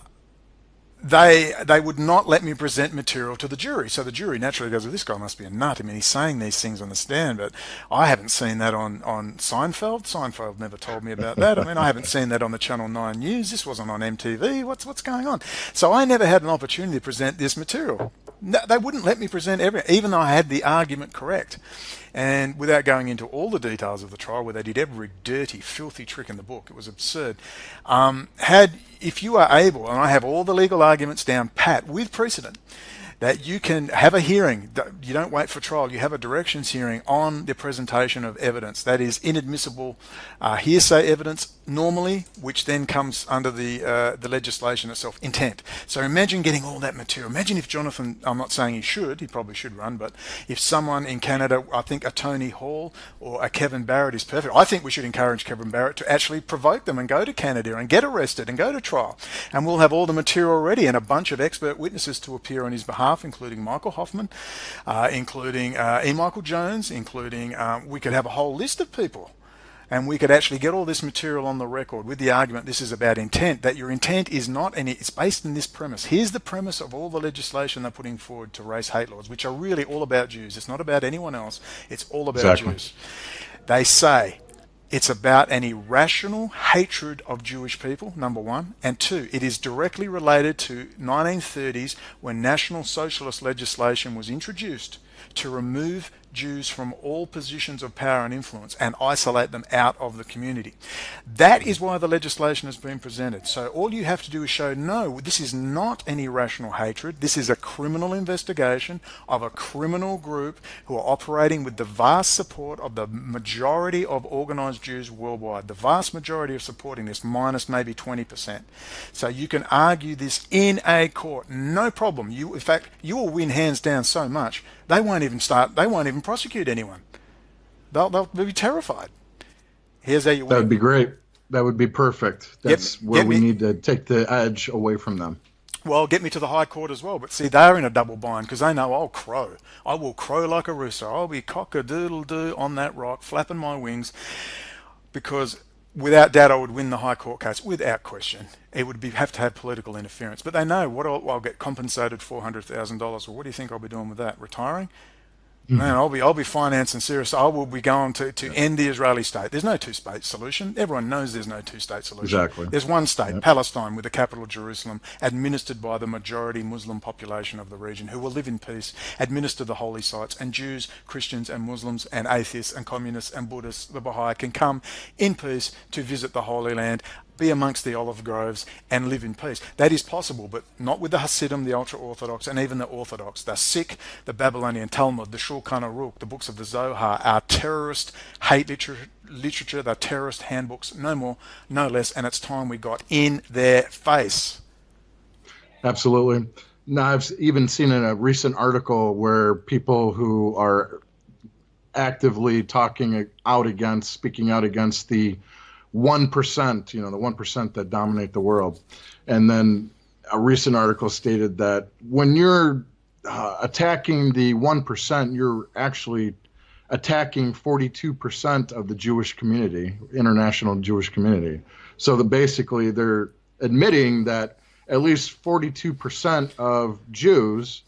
they would not let me present material to the jury. So the jury naturally goes, well, this guy must be a nut. I mean, he's saying these things on the stand, but I haven't seen that on Seinfeld. Seinfeld never told me about that. I mean, I haven't seen that on the Channel 9 News. This wasn't on MTV. What's going on? So I never had an opportunity to present this material. No, they wouldn't let me present everything, even though I had the argument correct. And without going into all the details of the trial, where they did every dirty, filthy trick in the book, it was absurd. If you are able, and I have all the legal arguments down pat with precedent, that you can have a hearing, you don't wait for trial, you have a directions hearing on the presentation of evidence. That is inadmissible hearsay evidence normally, which then comes under the legislation itself, intent. So imagine getting all that material. Imagine if Jonathan, I'm not saying he probably should run, but if someone in Canada, I think a Tony Hall or a Kevin Barrett is perfect. I think we should encourage Kevin Barrett to actually provoke them and go to Canada and get arrested and go to trial. And we'll have all the material ready and a bunch of expert witnesses to appear on his behalf, including Michael Hoffman, including E. Michael Jones, including, we could have a whole list of people. And we could actually get all this material on the record with the argument this is about intent, that your intent is not any, it's based on this premise. Here's the premise of all the legislation they're putting forward to raise hate laws, which are really all about Jews. It's not about anyone else. It's all about Jews. They say It's about an irrational hatred of Jewish people, number one. And two, it is directly related to 1930s when National Socialist legislation was introduced to remove Jews from all positions of power and influence and isolate them out of the community. That is why the legislation has been presented. So all you have to do is show, no, this is not an irrational hatred. This is a criminal investigation of a criminal group who are operating with the vast support of the majority of organized Jews worldwide. The vast majority are supporting this, minus maybe 20%. So you can argue this in a court, no problem. In fact, you will win hands down so much, they won't even prosecute anyone. They'll be terrified. Here's how you win. That would be great. That would be perfect. That's where we need to take the edge away from them. Well, get me to the High Court as well. But see, they're in a double bind because they know I'll crow. I will crow like a rooster. I'll be cock-a-doodle-doo on that rock, flapping my wings, because without doubt I would win the High Court case, without question. It would have to have political interference. But they know what I'll get compensated $400,000. Well, what do you think I'll be doing with that? Retiring? Man, I'll be financing serious. I will be going to end the Israeli state. There's no two-state solution. Everyone knows there's no two-state solution. Exactly. There's one state, Palestine, with the capital Jerusalem, administered by the majority Muslim population of the region, who will live in peace, administer the holy sites, and Jews, Christians, and Muslims, and atheists, and communists, and Buddhists, the Baha'i, can come in peace to visit the Holy Land, be amongst the olive groves, and live in peace. That is possible, but not with the Hasidim, the ultra-Orthodox, and even the Orthodox. The Sikh, the Babylonian Talmud, the Shulchan Aruch, the books of the Zohar are terrorist hate literature, they're terrorist handbooks, no more, no less, and it's time we got in their face. Absolutely. Now, I've even seen in a recent article where people who are actively speaking out against the 1%, the 1% that dominate the world. And then a recent article stated that when you're attacking the 1%, you're actually attacking 42% of the Jewish community, international Jewish community. So basically they're admitting that at least 42% of Jews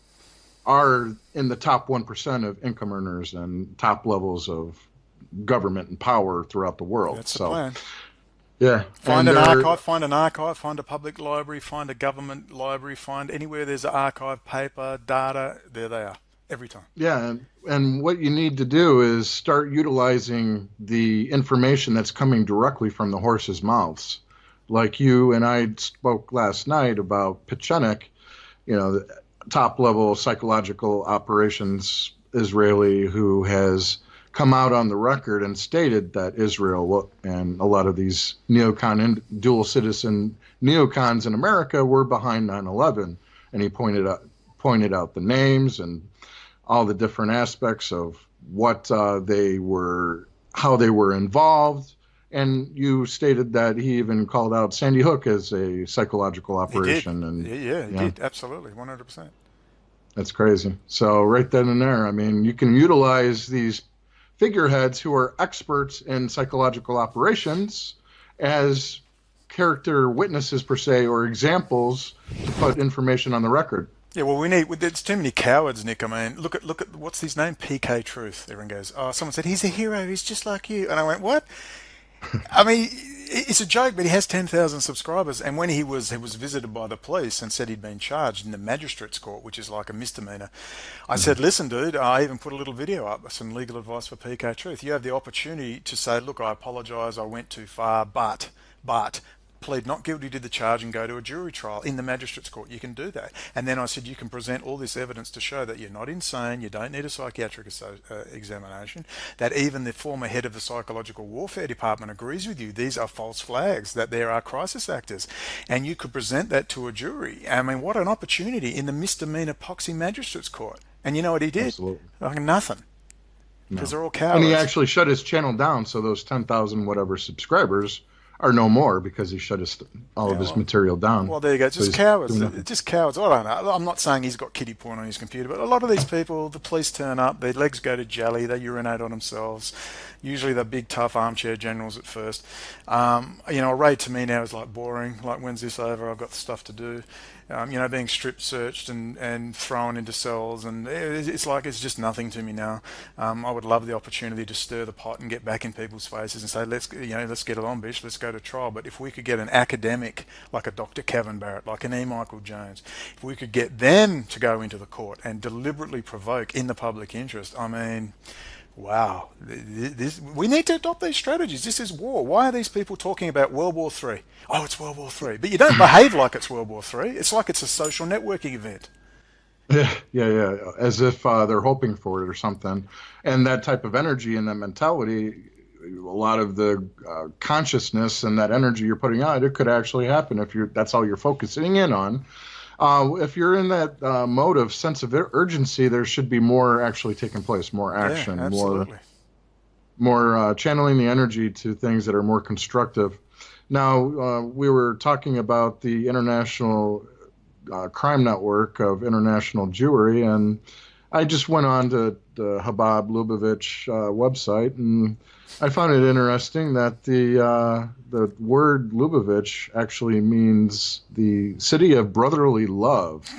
are in the top 1% of income earners and top levels of government and power throughout the world. That's the plan. Yeah. Find an archive, find a public library, find a government library, find anywhere there's an archive, paper, data, there they are, every time. Yeah, and what you need to do is start utilizing the information that's coming directly from the horse's mouths. Like you and I spoke last night about Pechenik, the top-level psychological operations Israeli who has come out on the record and stated that Israel and a lot of these dual citizen neocons in America were behind 9/11, and he pointed out the names and all the different aspects of what how they were involved. And you stated that he even called out Sandy Hook as a psychological operation. He did, absolutely, 100%. That's crazy. So right then and there, I mean, you can utilize these figureheads who are experts in psychological operations as character witnesses per se, or examples to put information on the record. Yeah, well, there's too many cowards, Nick. I mean, look at what's his name? PK Truth. Everyone goes, oh, someone said he's a hero. He's just like you. And I went, what? I mean, it's a joke, but he has 10,000 subscribers. And when he was visited by the police and said he'd been charged in the magistrate's court, which is like a misdemeanor, I said, listen, dude, I even put a little video up, some legal advice for PK Truth. You have the opportunity to say, look, I apologize, I went too far, but plead not guilty to the charge and go to a jury trial in the magistrate's court. You can do that. And then I said, you can present all this evidence to show that you're not insane, you don't need a psychiatric examination, that even the former head of the psychological warfare department agrees with you. These are false flags, that there are crisis actors. And you could present that to a jury. I mean, what an opportunity in the misdemeanor poxy magistrate's court. And you know what he did? Absolutely. Like nothing. Because they're all cowards. And he actually shut his channel down, so those 10,000 whatever subscribers are no more because he shut all of Yeah, his material down. well, there you go. So Just he's cowards. doing nothing. Just cowards. I don't know. I'm not saying he's got kiddie porn on his computer, but a lot of these people, the police turn up, their legs go to jelly, they urinate on themselves. Usually they're big, tough armchair generals at first. A raid to me now is like boring. Like, when's this over? I've got stuff to do. Being strip searched and thrown into cells, and it's like it's just nothing to me now. I would love the opportunity to stir the pot and get back in people's faces and say, let's get it on, bitch, let's go to trial. But if we could get an academic like a Dr. Kevin Barrett, like an E. Michael Jones, if we could get them to go into the court and deliberately provoke in the public interest, I mean, wow, we need to adopt these strategies. This is war. Why are these people talking about World War III? Oh, it's World War III. But you don't behave like it's World War III. It's like it's a social networking event. Yeah, yeah, yeah. As if they're hoping for it or something. And that type of energy and that mentality, a lot of the consciousness and that energy you're putting out, it could actually happen if that's all you're focusing in on. If you're in that mode of sense of urgency, there should be more actually taking place, more Yeah, action, absolutely. more channeling the energy to things that are more constructive. Now, we were talking about the international crime network of international Jewry, and I just went on to the Habab Lubavitch website, and I found it interesting that the word Lubavitch actually means the city of brotherly love,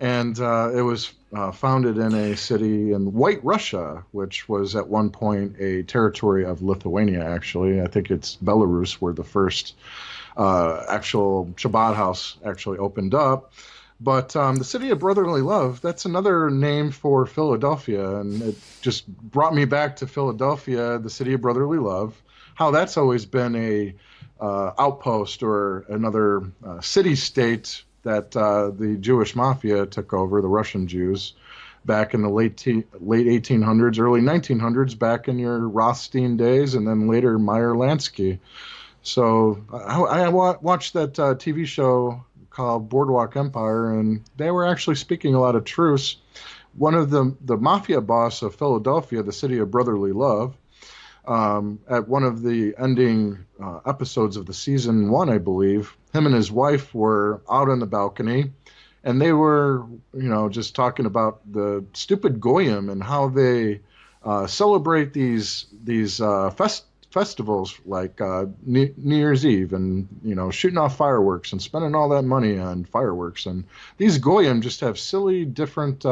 and it was founded in a city in White Russia, which was at one point a territory of Lithuania. Actually, I think it's Belarus where the first actual Shabbat house actually opened up. But the city of brotherly love, that's another name for Philadelphia. And it just brought me back to Philadelphia, the city of brotherly love, how that's always been a outpost or another city state that the Jewish mafia took over, the Russian Jews, back in the late 1800s, early 1900s, back in your Rothstein days, and then later Meyer Lansky. So I watched that TV show called Boardwalk Empire, and they were actually speaking a lot of truths. One of the mafia boss of Philadelphia, the city of brotherly love, at one of the ending episodes of the season one, I believe, him and his wife were out on the balcony, and they were, just talking about the stupid goyim and how they celebrate these festivals like New Year's Eve, and shooting off fireworks and spending all that money on fireworks. And these goyim just have silly different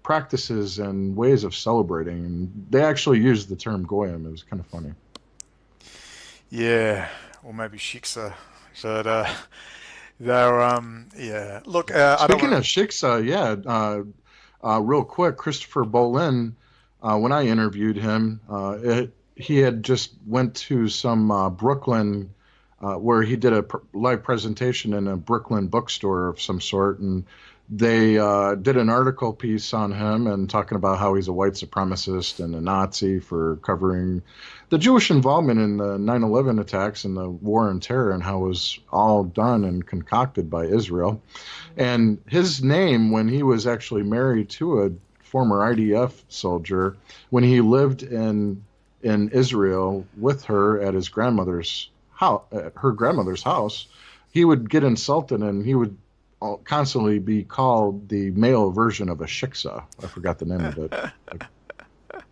practices and ways of celebrating. And they actually use the term goyim. It was kind of funny. Yeah, or maybe Shiksa. But they're yeah. Look, I don't Speaking want of shiksa, yeah, real quick, Christopher Bolin, when I interviewed him, he had just went to some Brooklyn where he did a live presentation in a Brooklyn bookstore of some sort, and they did an article piece on him and talking about how he's a white supremacist and a Nazi for covering the Jewish involvement in the 9/11 attacks and the war on terror, and how it was all done and concocted by Israel. And his name, when he was actually married to a former IDF soldier, when he lived in Israel with her at his grandmother's house, at her grandmother's house, he would get insulted, and he would constantly be called the male version of a shiksa. I forgot the name of it. Like,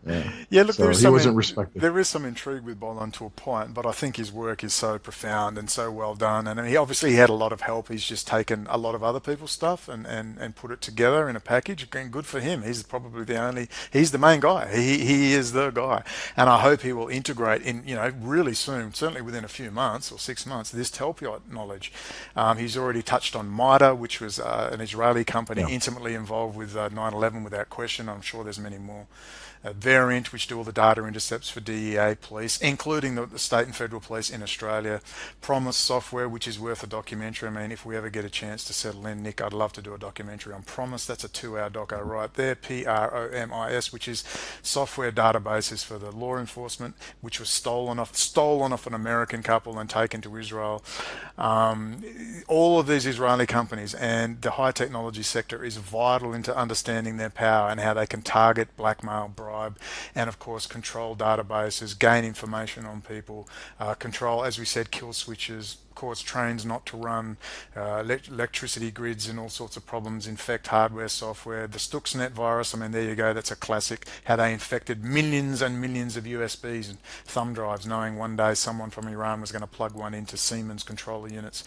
yeah. Yeah, look, So he wasn't respected. there is some intrigue with Bolan to a point, but I think his work is so profound and so well done. And he obviously had a lot of help. He's just taken a lot of other people's stuff and put it together in a package. And good for him. He's probably he's the main guy. He is the guy. And I hope he will integrate in, really soon, certainly within a few months or 6 months, this Telpiot knowledge. He's already touched on MITRE, which was an Israeli company Yeah. intimately involved with 9/11 without question. I'm sure there's many more. Variant, which do all the data intercepts for DEA police, including the state and federal police in Australia. Promise Software, which is worth a documentary. I mean, if we ever get a chance to settle in, Nick, I'd love to do a documentary on Promise. That's a 2-hour doco right there. PROMIS, which is software databases for the law enforcement, which was stolen off an American couple and taken to Israel. All of these Israeli companies and the high technology sector is vital into understanding their power and how they can target, blackmail, bribe, and of course control databases, gain information on people, control, as we said, kill switches, cause trains not to run, electricity grids and all sorts of problems, infect hardware, software. The Stuxnet virus, I mean, there you go, that's a classic, how they infected millions and millions of USBs and thumb drives, knowing one day someone from Iran was going to plug one into Siemens controller units.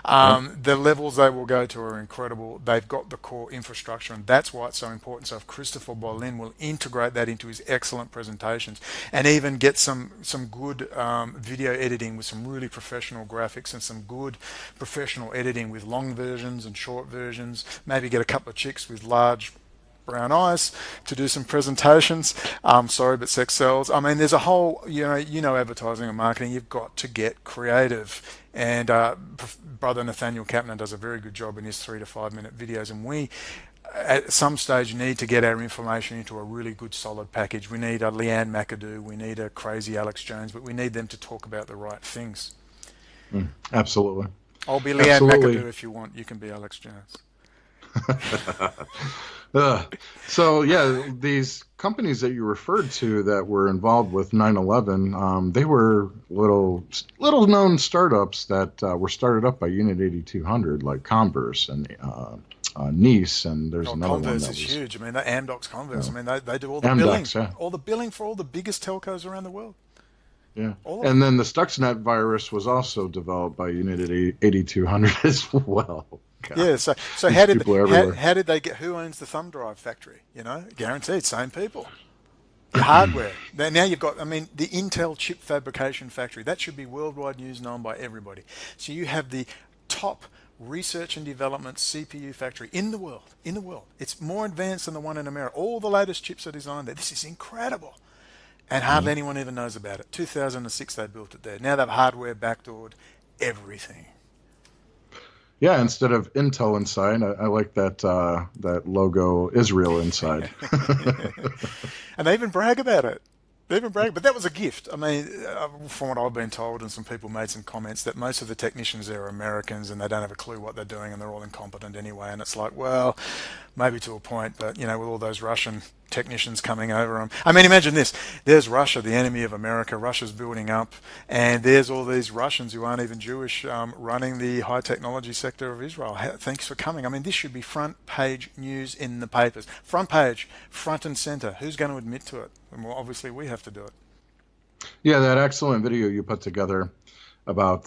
Yep. The levels they will go to are incredible. They've got the core infrastructure, and that's why it's so important. So if Christopher Boleyn will integrate that into his excellent presentations and even get some good video editing with some really professional graphics and some good professional editing with long versions and short versions, maybe get a couple of chicks with large brown eyes to do some presentations. Sorry, but sex sells. I mean, there's a whole, advertising and marketing, you've got to get creative. And Brother Nathaniel Kapner does a very good job in his 3 to 5 minute videos. And we, at some stage, need to get our information into a really good solid package. We need a Leanne McAdoo, we need a crazy Alex Jones, but we need them to talk about the right things. Absolutely. I'll be Leanne McAdoo if you want. You can be Alex Jones. So yeah, these companies that you referred to that were involved with 9/11, they were little known startups that were started up by Unit 8200, like Converse and Nice, and there's another Converse one that is was huge. I mean, Amdocs Converse. Yeah. I mean, they do all the Amdocs, billing, yeah. all the billing for all the biggest telcos around the world. Yeah, All of and then the Stuxnet virus was also developed by Unit 8200 as well. God. Yeah, so These how did people are everywhere. how did they get? Who owns the thumb drive factory? Guaranteed, same people. The hardware. Now you've got, I mean, the Intel chip fabrication factory. That should be worldwide news, known by everybody. So you have the top research and development CPU factory in the world. It's more advanced than the one in America. All the latest chips are designed there. This is incredible. And hardly anyone even knows about it. 2006 they built it there. Now they've hardware backdoored everything. Yeah, instead of Intel inside, I like that logo Israel inside. And they even brag about it. But that was a gift. I mean, from what I've been told, and some people made some comments, that most of the technicians there are Americans and they don't have a clue what they're doing and they're all incompetent anyway. And it's like, well, maybe to a point, but, with all those Russian technicians coming over them. I mean, imagine this. There's Russia, the enemy of America. Russia's building up, and there's all these Russians who aren't even Jewish running the high technology sector of Israel. Thanks for coming. I mean, this should be front page news in the papers. Front page, front and center. Who's going to admit to it? Well, obviously we have to do it. Yeah, that excellent video you put together about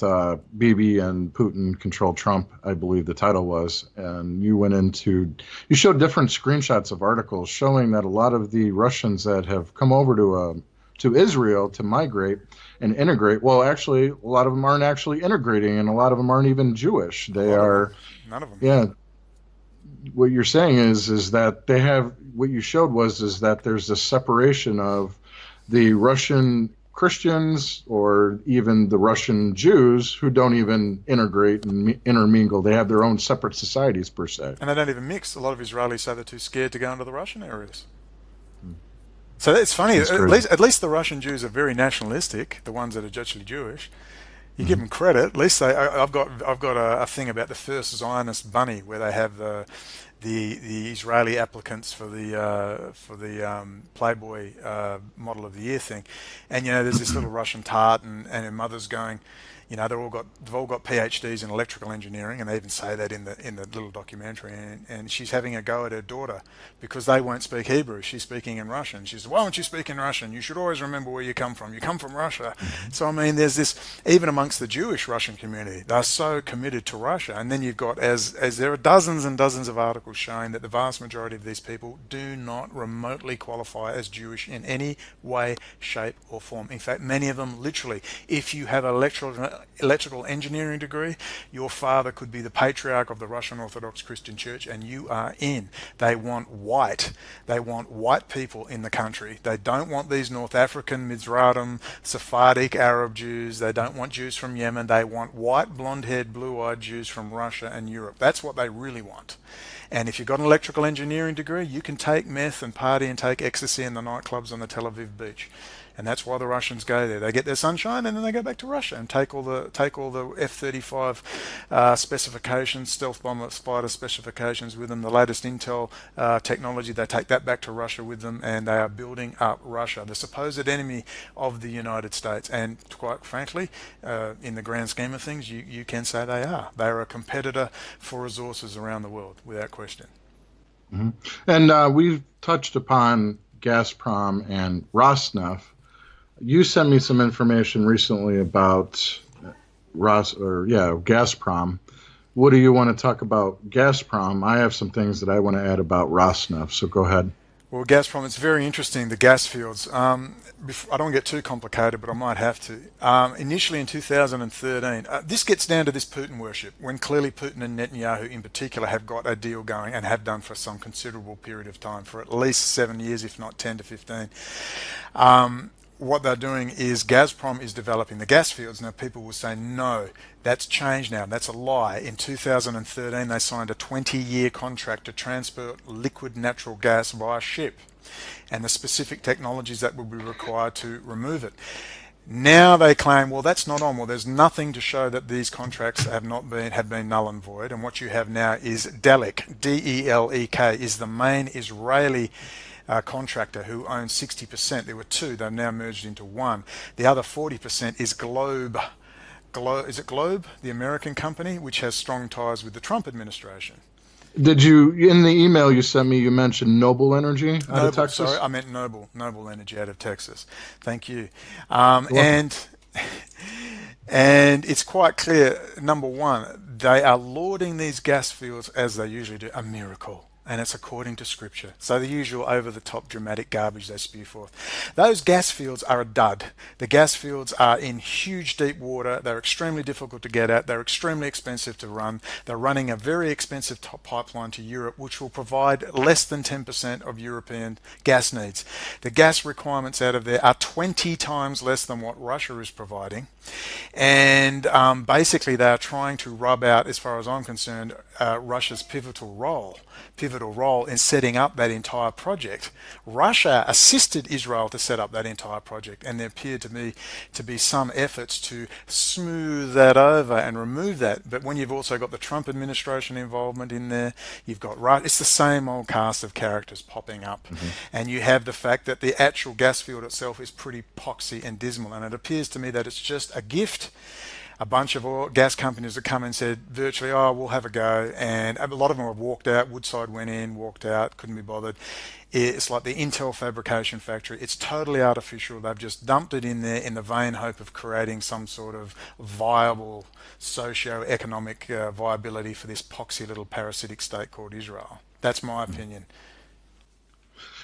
Bibi and Putin control Trump, I believe the title was, and you showed different screenshots of articles showing that a lot of the Russians that have come over to Israel to migrate and integrate, well, actually, a lot of them aren't actually integrating, and a lot of them aren't even Jewish. They are, none of them. Yeah. What you're saying is that they have, what you showed was that there's this separation of the Russian Christians or even the Russian Jews who don't even integrate and intermingle. They have their own separate societies per se. And they don't even mix. A lot of Israelis say they're too scared to go into the Russian areas. So it's funny. At least the Russian Jews are very nationalistic. The ones that are actually Jewish, you give them credit. At least I've got a thing about the first Zionist bunny where they have the Israeli applicants for the Playboy model of the year thing, and there's this little Russian tart and her mother's going, they've all got PhDs in electrical engineering, and they even say that in the little documentary. And she's having a go at her daughter because they won't speak Hebrew. She's speaking in Russian. She says, "Why won't you speak in Russian? You should always remember where you come from. You come from Russia." So I mean, there's this, even amongst the Jewish Russian community, they're so committed to Russia. And then you've got, as there are dozens and dozens of articles showing that the vast majority of these people do not remotely qualify as Jewish in any way, shape, or form. In fact, many of them literally, if you have electrical engineering degree, your father could be the patriarch of the Russian Orthodox Christian Church, and you are in. They want white people in the country. They don't want these North African, Mizraim, Sephardic Arab Jews. They don't want Jews from Yemen. They want white, blonde-haired, blue-eyed Jews from Russia and Europe. That's what they really want. And if you've got an electrical engineering degree, you can take meth and party and take ecstasy in the nightclubs on the Tel Aviv beach. And that's why the Russians go there. They get their sunshine, and then they go back to Russia and take all the F-35 specifications, stealth bomber fighter specifications with them, the latest Intel technology. They take that back to Russia with them, and they are building up Russia, the supposed enemy of the United States. And quite frankly, in the grand scheme of things, you can say they are. They are a competitor for resources around the world, without question. Mhm. And we've touched upon Gazprom and Rosneft. You sent me some information recently about Gazprom. What do you want to talk about Gazprom? I have some things that I want to add about Rosneft, so go ahead. Well, Gazprom, it's very interesting, the gas fields. I don't want to get too complicated, but I might have to. Initially in 2013, this gets down to this Putin worship, when clearly Putin and Netanyahu in particular have got a deal going and have done for some considerable period of time, for at least 7 years, if not 10 to 15. What they're doing is Gazprom is developing the gas fields. Now, people will say, no, that's changed now. That's a lie. In 2013, they signed a 20-year contract to transport liquid natural gas via ship and the specific technologies that would be required to remove it. Now they claim, well, that's not on. Well, there's nothing to show that these contracts have been null and void. And what you have now is Delek, D-E-L-E-K, is the main Israeli contractor who owns 60%. There were two. They've now merged into one. The other 40% is Globe. Is it Globe, the American company, which has strong ties with the Trump administration? Did you, in the email you sent me, you mentioned Noble Energy out of Texas? Sorry, I meant Noble Energy out of Texas. Thank you. And it's quite clear, number one, they are lauding these gas fields, as they usually do, a miracle. And it's according to scripture. So the usual over-the-top dramatic garbage they spew forth. Those gas fields are a dud. The gas fields are in huge deep water. They're extremely difficult to get at. They're extremely expensive to run. They're running a very expensive top pipeline to Europe, which will provide less than 10% of European gas needs. The gas requirements out of there are 20 times less than what Russia is providing. And basically they are trying to rub out, as far as I'm concerned, Russia's pivotal role in setting up that entire project. Russia assisted Israel to set up that entire project, and there appeared to me to be some efforts to smooth that over and remove that. But when you've also got the Trump administration involvement in there, you've got it's the same old cast of characters popping up. And you have the fact that the actual gas field itself is pretty poxy and dismal, and it appears to me that it's just a gift. A bunch of oil, gas companies have come and said virtually, oh, we'll have a go. And a lot of them have walked out. Woodside went in, walked out, couldn't be bothered. It's like the Intel fabrication factory. It's totally artificial. They've just dumped it in there in the vain hope of creating some sort of viable socio-economic viability for this poxy little parasitic state called Israel. That's my opinion.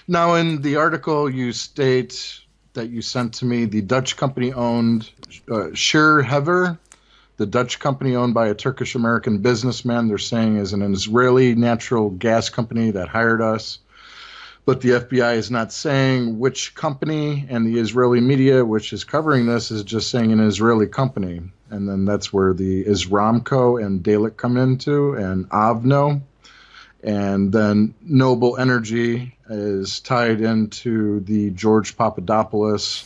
Now, in the article you state that you sent to me, the Dutch company owned Shearhever, the Dutch company owned by a Turkish-American businessman, they're saying is an Israeli natural gas company that hired us. But the FBI is not saying which company, and the Israeli media, which is covering this, is just saying an Israeli company. And then that's where the Isramco and Dalek come into, and Avno. And then Noble Energy is tied into the George Papadopoulos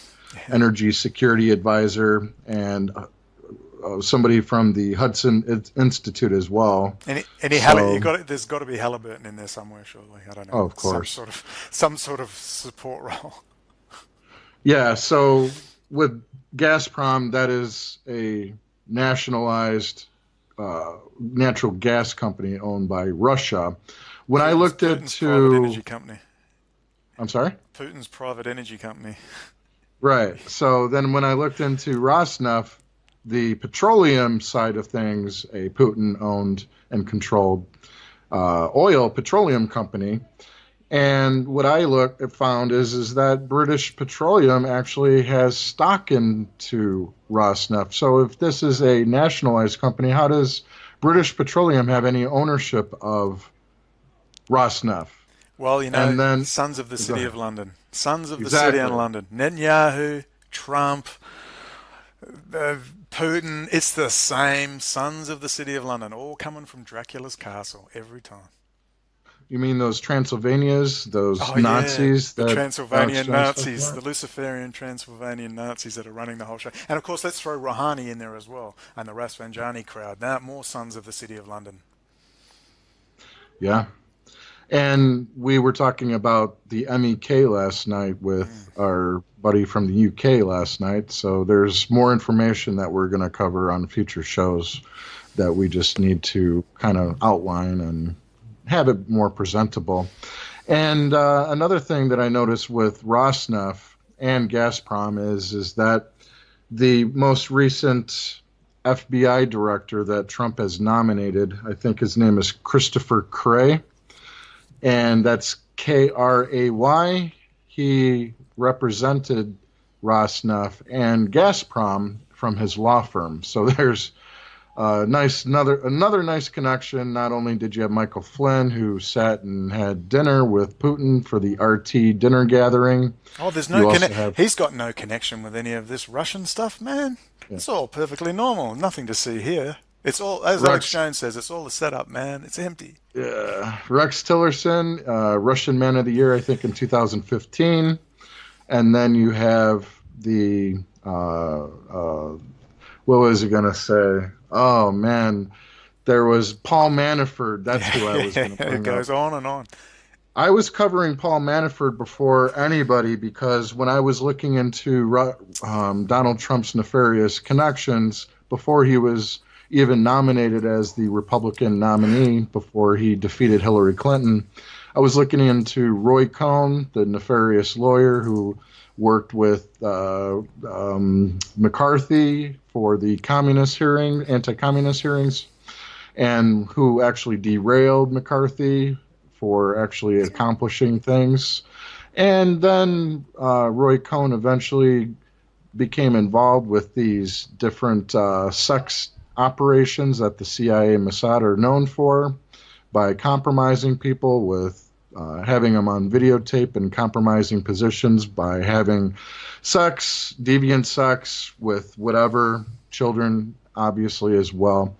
energy security advisor, and somebody from the Hudson Institute as well. There's got to be Halliburton in there somewhere, surely. I don't know. Oh, of course. Some sort of support role. Yeah. So with Gazprom, that is a nationalized natural gas company owned by Russia. When I looked Putin's private energy company. I'm sorry? Putin's private energy company. Right. So then when I looked into Rosneft, the petroleum side of things, a Putin-owned and controlled petroleum company, and what I found is that British Petroleum actually has stock into Rosneft. So if this is a nationalized company, how does British Petroleum have any ownership of Rosneft? Well, and then, sons of the City of London. Sons of the City of London. Netanyahu, Trump, Putin, it's the same sons of the City of London, all coming from Dracula's castle every time. You mean those Transylvanias, those Oh yeah, Nazis the that Alex Transylvanian Jones talked Nazis, about? the Luciferian Transylvanian Nazis that are running the whole show. And of course, let's throw Rouhani in there as well, and the Rasvanjani crowd. Now, more sons of the city of London. Yeah. And we were talking about the MEK last night Mm. with our buddy from the UK last night. So there's more information that we're going to cover on future shows that we just need to kind of outline and have it more presentable. And another thing that I noticed with Rosneft and Gazprom is that the most recent FBI director that Trump has nominated, I think his name is Christopher Cray, and that's Kray. He represented Rosneft and Gazprom from his law firm. So there's nice another nice connection. Not only did you have Michael Flynn, who sat and had dinner with Putin for the RT dinner gathering, Oh, there's no you also connect. have He's got no connection with any of this Russian stuff, man. yeah, It's all perfectly normal. Nothing to see here. It's all, as Alex Rex Jones says, it's all a setup, man. It's empty. Rex Tillerson, Russian Man of the Year, I think in 2015, and then you have the what was he gonna say? Oh man, there was Paul Manafort. That's who I was going to It bring up. goes on and on. I was covering Paul Manafort before anybody because when I was looking into Donald Trump's nefarious connections before he was even nominated as the Republican nominee, before he defeated Hillary Clinton, I was looking into Roy Cohn, the nefarious lawyer who worked with McCarthy for the anti-communist hearings, and who actually derailed McCarthy for actually accomplishing things. And then Roy Cohn eventually became involved with these different sex operations that the CIA and Mossad are known for by compromising people with having them on videotape and compromising positions by having deviant sex with whatever, children obviously as well.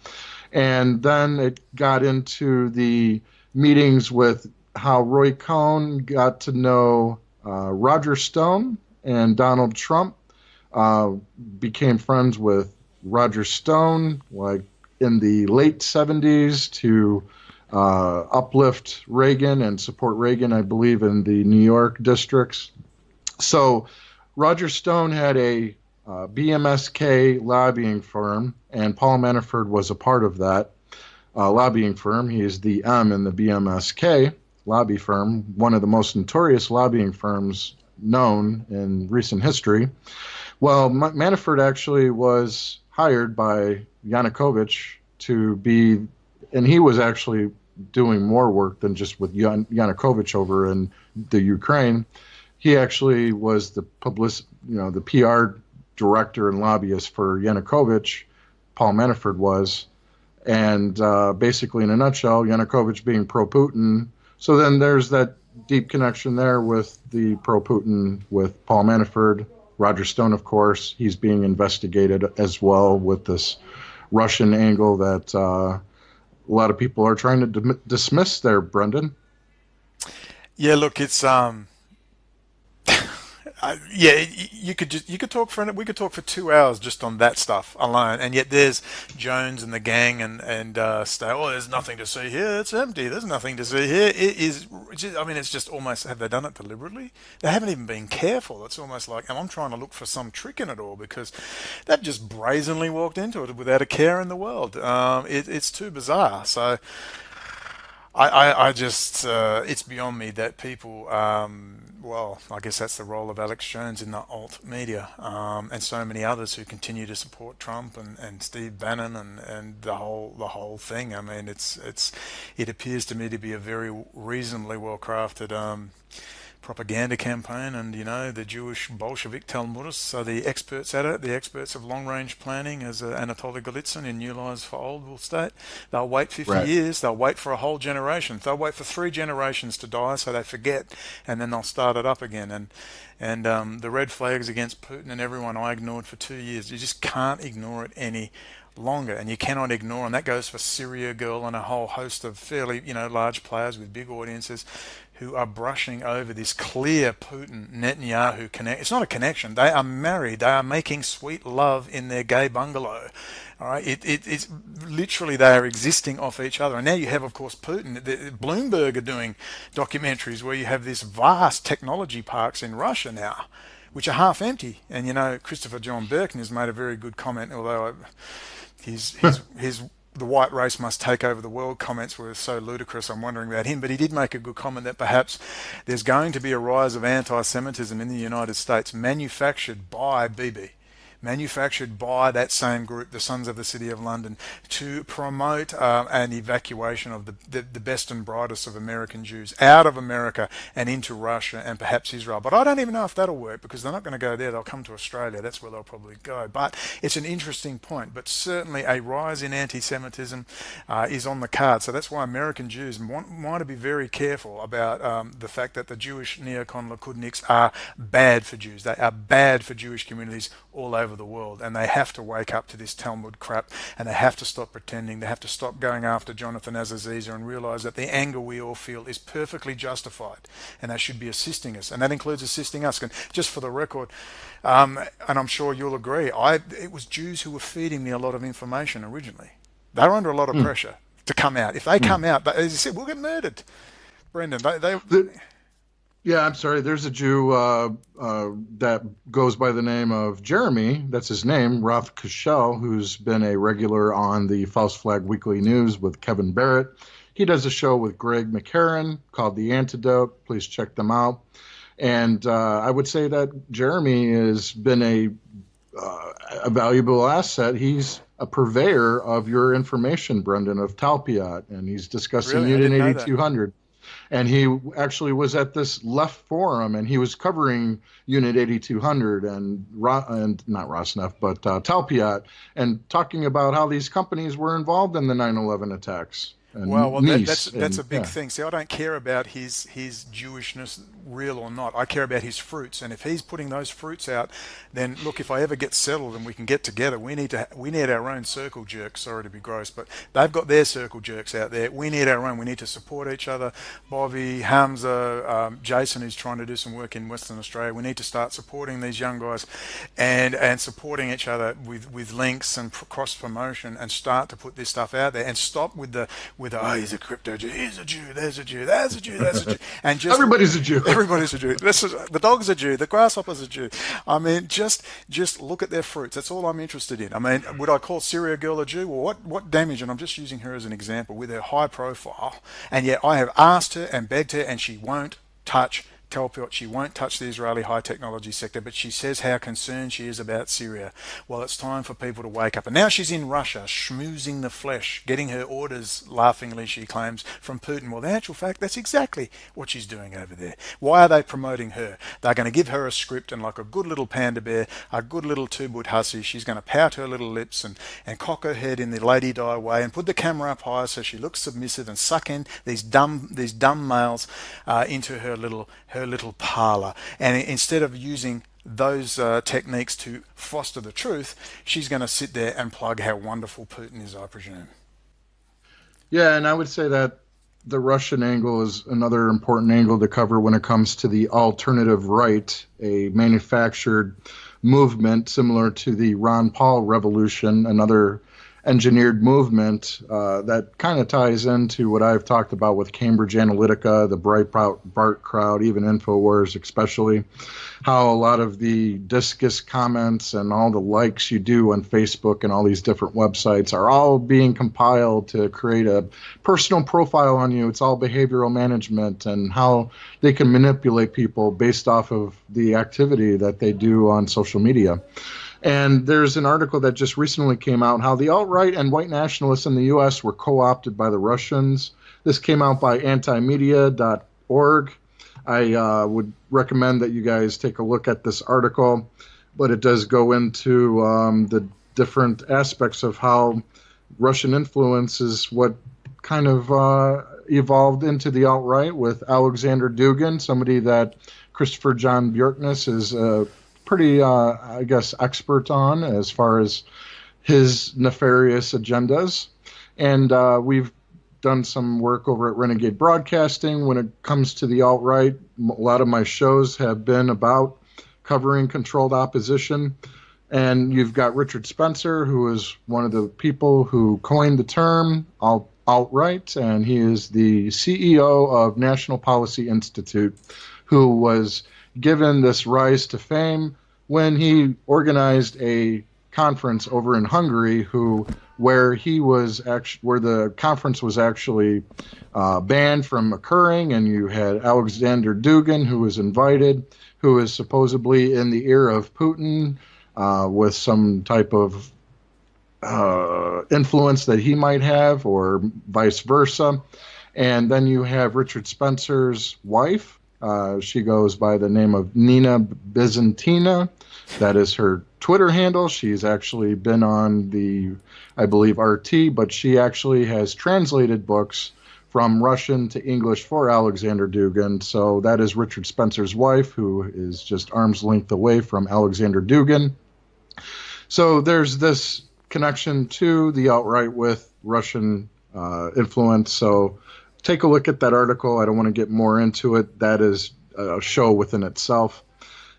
And then it got into the meetings with how Roy Cohn got to know Roger Stone, and Donald Trump uh, became friends with Roger Stone, like in the late 70s, to uplift Reagan and support Reagan, I believe, in the New York districts. So Roger Stone had a BMSK lobbying firm, and Paul Manafort was a part of that lobbying firm. He is the M in the BMSK lobby firm, one of the most notorious lobbying firms known in recent history. Well, Manafort actually was hired by Yanukovych to be, and he was actually doing more work than just with Yanukovych over in the Ukraine. He actually was the PR director and lobbyist for Yanukovych. Paul Manafort was, and basically, in a nutshell, Yanukovych being pro-Putin. So then there's that deep connection there with the pro-Putin with Paul Manafort. Roger Stone, of course, he's being investigated as well with this Russian angle that a lot of people are trying to dismiss there, Brendon. Yeah, look, it's yeah, you could talk for we could talk for 2 hours just on that stuff alone, and yet there's Jones and the gang and stay. Oh, there's nothing to see here. It's empty. There's nothing to see here. It is. I mean, it's just almost. Have they done it deliberately? They haven't even been careful. It's almost like, and I'm trying to look for some trick in it all because they've just brazenly walked into it without a care in the world. It's too bizarre. So. I just, it's beyond me that people, well, I guess that's the role of Alex Jones in the alt media, and so many others who continue to support Trump and Steve Bannon and the whole thing. I mean, it appears to me to be a very reasonably well crafted propaganda campaign, and the Jewish Bolshevik Talmudists are the experts at it, the experts of long-range planning, as Anatoly Golitsyn in New Lies for Old will state. They'll wait 50 Right. years, they'll wait for a whole generation, they'll wait for 3 generations to die so they forget, and then they'll start it up again. And the red flags against Putin and everyone I ignored for 2 years. You just can't ignore it any longer, and you cannot ignore them. That goes for Syria Girl and a whole host of fairly, large players with big audiences who are brushing over this clear Putin Netanyahu connect. It's not a connection. They are married. They are making sweet love in their gay bungalow. All right, it's literally they are existing off each other. And now you have, of course, Putin. Bloomberg are doing documentaries where you have this vast technology parks in Russia now, which are half empty. And Christopher John Birkin has made a very good comment, although his the white race must take over the world comments were so ludicrous, I'm wondering about him. But he did make a good comment that perhaps there's going to be a rise of anti-Semitism in the United States manufactured by BB. Manufactured by that same group, the Sons of the City of London, to promote an evacuation of the best and brightest of American Jews out of America and into Russia and perhaps Israel. But I don't even know if that'll work, because they're not going to go there. They'll come to Australia. That's where they'll probably go. But it's an interesting point. But certainly a rise in anti-Semitism is on the card. So that's why American Jews want to be very careful about the fact that the Jewish neocon Likudniks are bad for Jews. They are bad for Jewish communities all over the world, and they have to wake up to this Talmud crap, and they have to stop pretending. They have to stop going after Jonathan Azaziza and realize that the anger we all feel is perfectly justified, and they should be assisting us, and that includes assisting us. And just for the record, and I'm sure you'll agree, it was Jews who were feeding me a lot of information originally. They were under a lot of pressure to come out. If they come out, as you said, we'll get murdered. Brendon, Yeah, I'm sorry. There's a Jew that goes by the name of Jeremy. That's his name, Roth Kushel, who's been a regular on the False Flag Weekly News with Kevin Barrett. He does a show with Greg McCarran called The Antidote. Please check them out. And I would say that Jeremy has been a valuable asset. He's a purveyor of your information, Brendon, of Talpiot, and he's discussing Unit 8200. And he actually was at this left forum, and he was covering Unit 8200 and not Rosneft, but Talpiot, and talking about how these companies were involved in the 9/11 attacks. Well, that's a big thing. See, I don't care about his Jewishness, real or not. I care about his fruits, and if he's putting those fruits out, then look, if I ever get settled and we can get together, we need our own circle jerks. Sorry to be gross, but they've got their circle jerks out there. We need our own. We need to support each other. Bobby, Hamza, Jason, who's trying to do some work in Western Australia. We need to start supporting these young guys, and supporting each other with links and cross promotion, and start to put this stuff out there, and stop with he's a crypto Jew, he's a Jew, there's a Jew, there's a Jew, there's a Jew, and just everybody's a Jew. Everybody's a Jew. The dog's a Jew. The grasshopper's a Jew. I mean, just look at their fruits. That's all I'm interested in. I mean, would I call Syria Girl a Jew? Well, what damage? And I'm just using her as an example with her high profile, and yet I have asked her and begged her, and she won't touch Talpiot. She won't touch the Israeli high technology sector, but she says how concerned she is about Syria. Well, it's time for people to wake up. And now she's in Russia, schmoozing the flesh, getting her orders, laughingly she claims, from Putin. Well, in actual fact, that's exactly what she's doing over there. Why are they promoting her? They're going to give her a script, and like a good little panda bear, a good little two-boot hussy, she's going to pout her little lips and cock her head in the Lady Di way, and put the camera up high so she looks submissive, and suck in these dumb males into her little parlor. And instead of using those techniques to foster the truth, she's going to sit there and plug how wonderful Putin is, I presume. Yeah, and I would say that the Russian angle is another important angle to cover when it comes to the alternative right, a manufactured movement similar to the Ron Paul revolution, another engineered movement that kind of ties into what I've talked about with Cambridge Analytica, the Breitbart crowd, even InfoWars especially, how a lot of the discus comments and all the likes you do on Facebook and all these different websites are all being compiled to create a personal profile on you. It's all behavioral management and how they can manipulate people based off of the activity that they do on social media. And there's an article that just recently came out, how the alt-right and white nationalists in the U.S. were co-opted by the Russians. This came out by antimedia.org. I would recommend that you guys take a look at this article, but it does go into the different aspects of how Russian influence is what kind of evolved into the alt-right with Alexander Dugin, somebody that Christopher John Bjorkness is pretty, I guess, expert on as far as his nefarious agendas. And we've done some work over at Renegade Broadcasting. When it comes to the alt-right, a lot of my shows have been about covering controlled opposition. And you've got Richard Spencer, who is one of the people who coined the term alt-right, and he is the CEO of National Policy Institute, who was given this rise to fame when he organized a conference over in Hungary, where the conference was actually banned from occurring, and you had Alexander Dugin, who was invited, who is supposedly in the ear of Putin with some type of influence that he might have, or vice versa. And then you have Richard Spencer's wife. She goes by the name of Nina Byzantina. That is her Twitter handle. She's actually been on I believe, RT, but she actually has translated books from Russian to English for Alexander Dugin. So that is Richard Spencer's wife, who is just arm's length away from Alexander Dugin. So there's this connection to the alt-right with Russian influence. So take a look at that article. I don't want to get more into it. That is a show within itself.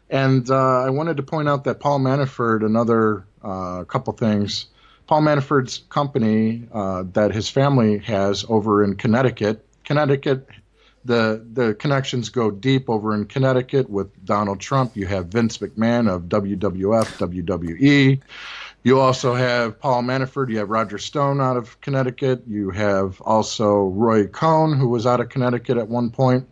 And I wanted to point out that Paul Manafort, another couple things. Paul Manafort's company that his family has over in Connecticut. The connections go deep over in Connecticut with Donald Trump. You have Vince McMahon of WWF, WWE. You also have Paul Manafort. You have Roger Stone out of Connecticut. You have also Roy Cohn, who was out of Connecticut at one point.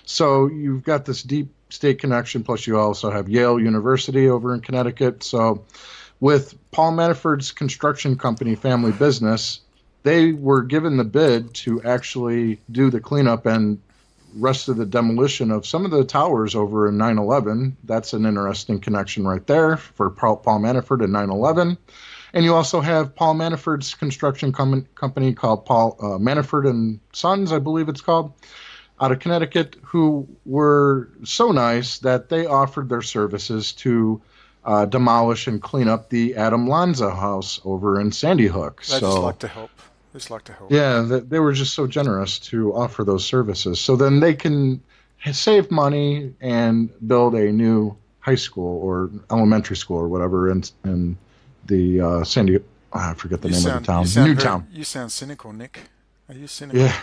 So you've got this deep state connection, plus you also have Yale University over in Connecticut. So with Paul Manafort's construction company, Family Business, they were given the bid to actually do the cleanup and rest of the demolition of some of the towers over in 9/11. That's an interesting connection right there for Paul Manafort and 9/11. And you also have Paul Manafort's construction company called Paul Manafort and Sons, I believe it's called, out of Connecticut, who were so nice that they offered their services to demolish and clean up the Adam Lanza house over in Sandy Hook. They just like to help. Just like to help. Yeah, they were just so generous to offer those services. So then they can save money and build a new high school or elementary school or whatever in the Sandy. I forget the name of the town. Newtown. You sound cynical, Nick. Are you cynical? Yeah.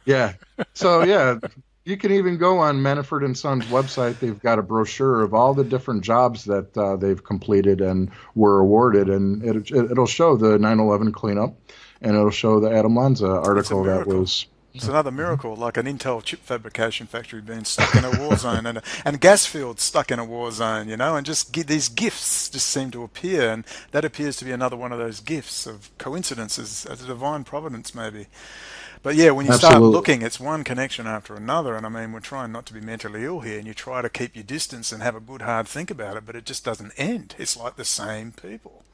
Yeah. So yeah, you can even go on Manafort and Sons website. They've got a brochure of all the different jobs that they've completed and were awarded, and it'll show the 9/11 cleanup, and it'll show the Adam Lanza article that was. It's another miracle, like an Intel chip fabrication factory being stuck in a war zone, and gas fields stuck in a war zone, and just these gifts just seem to appear, and that appears to be another one of those gifts of coincidences, as a divine providence maybe. But yeah, when you start looking, it's one connection after another, and I mean, we're trying not to be mentally ill here, and you try to keep your distance and have a good hard think about it, but it just doesn't end. It's like the same people.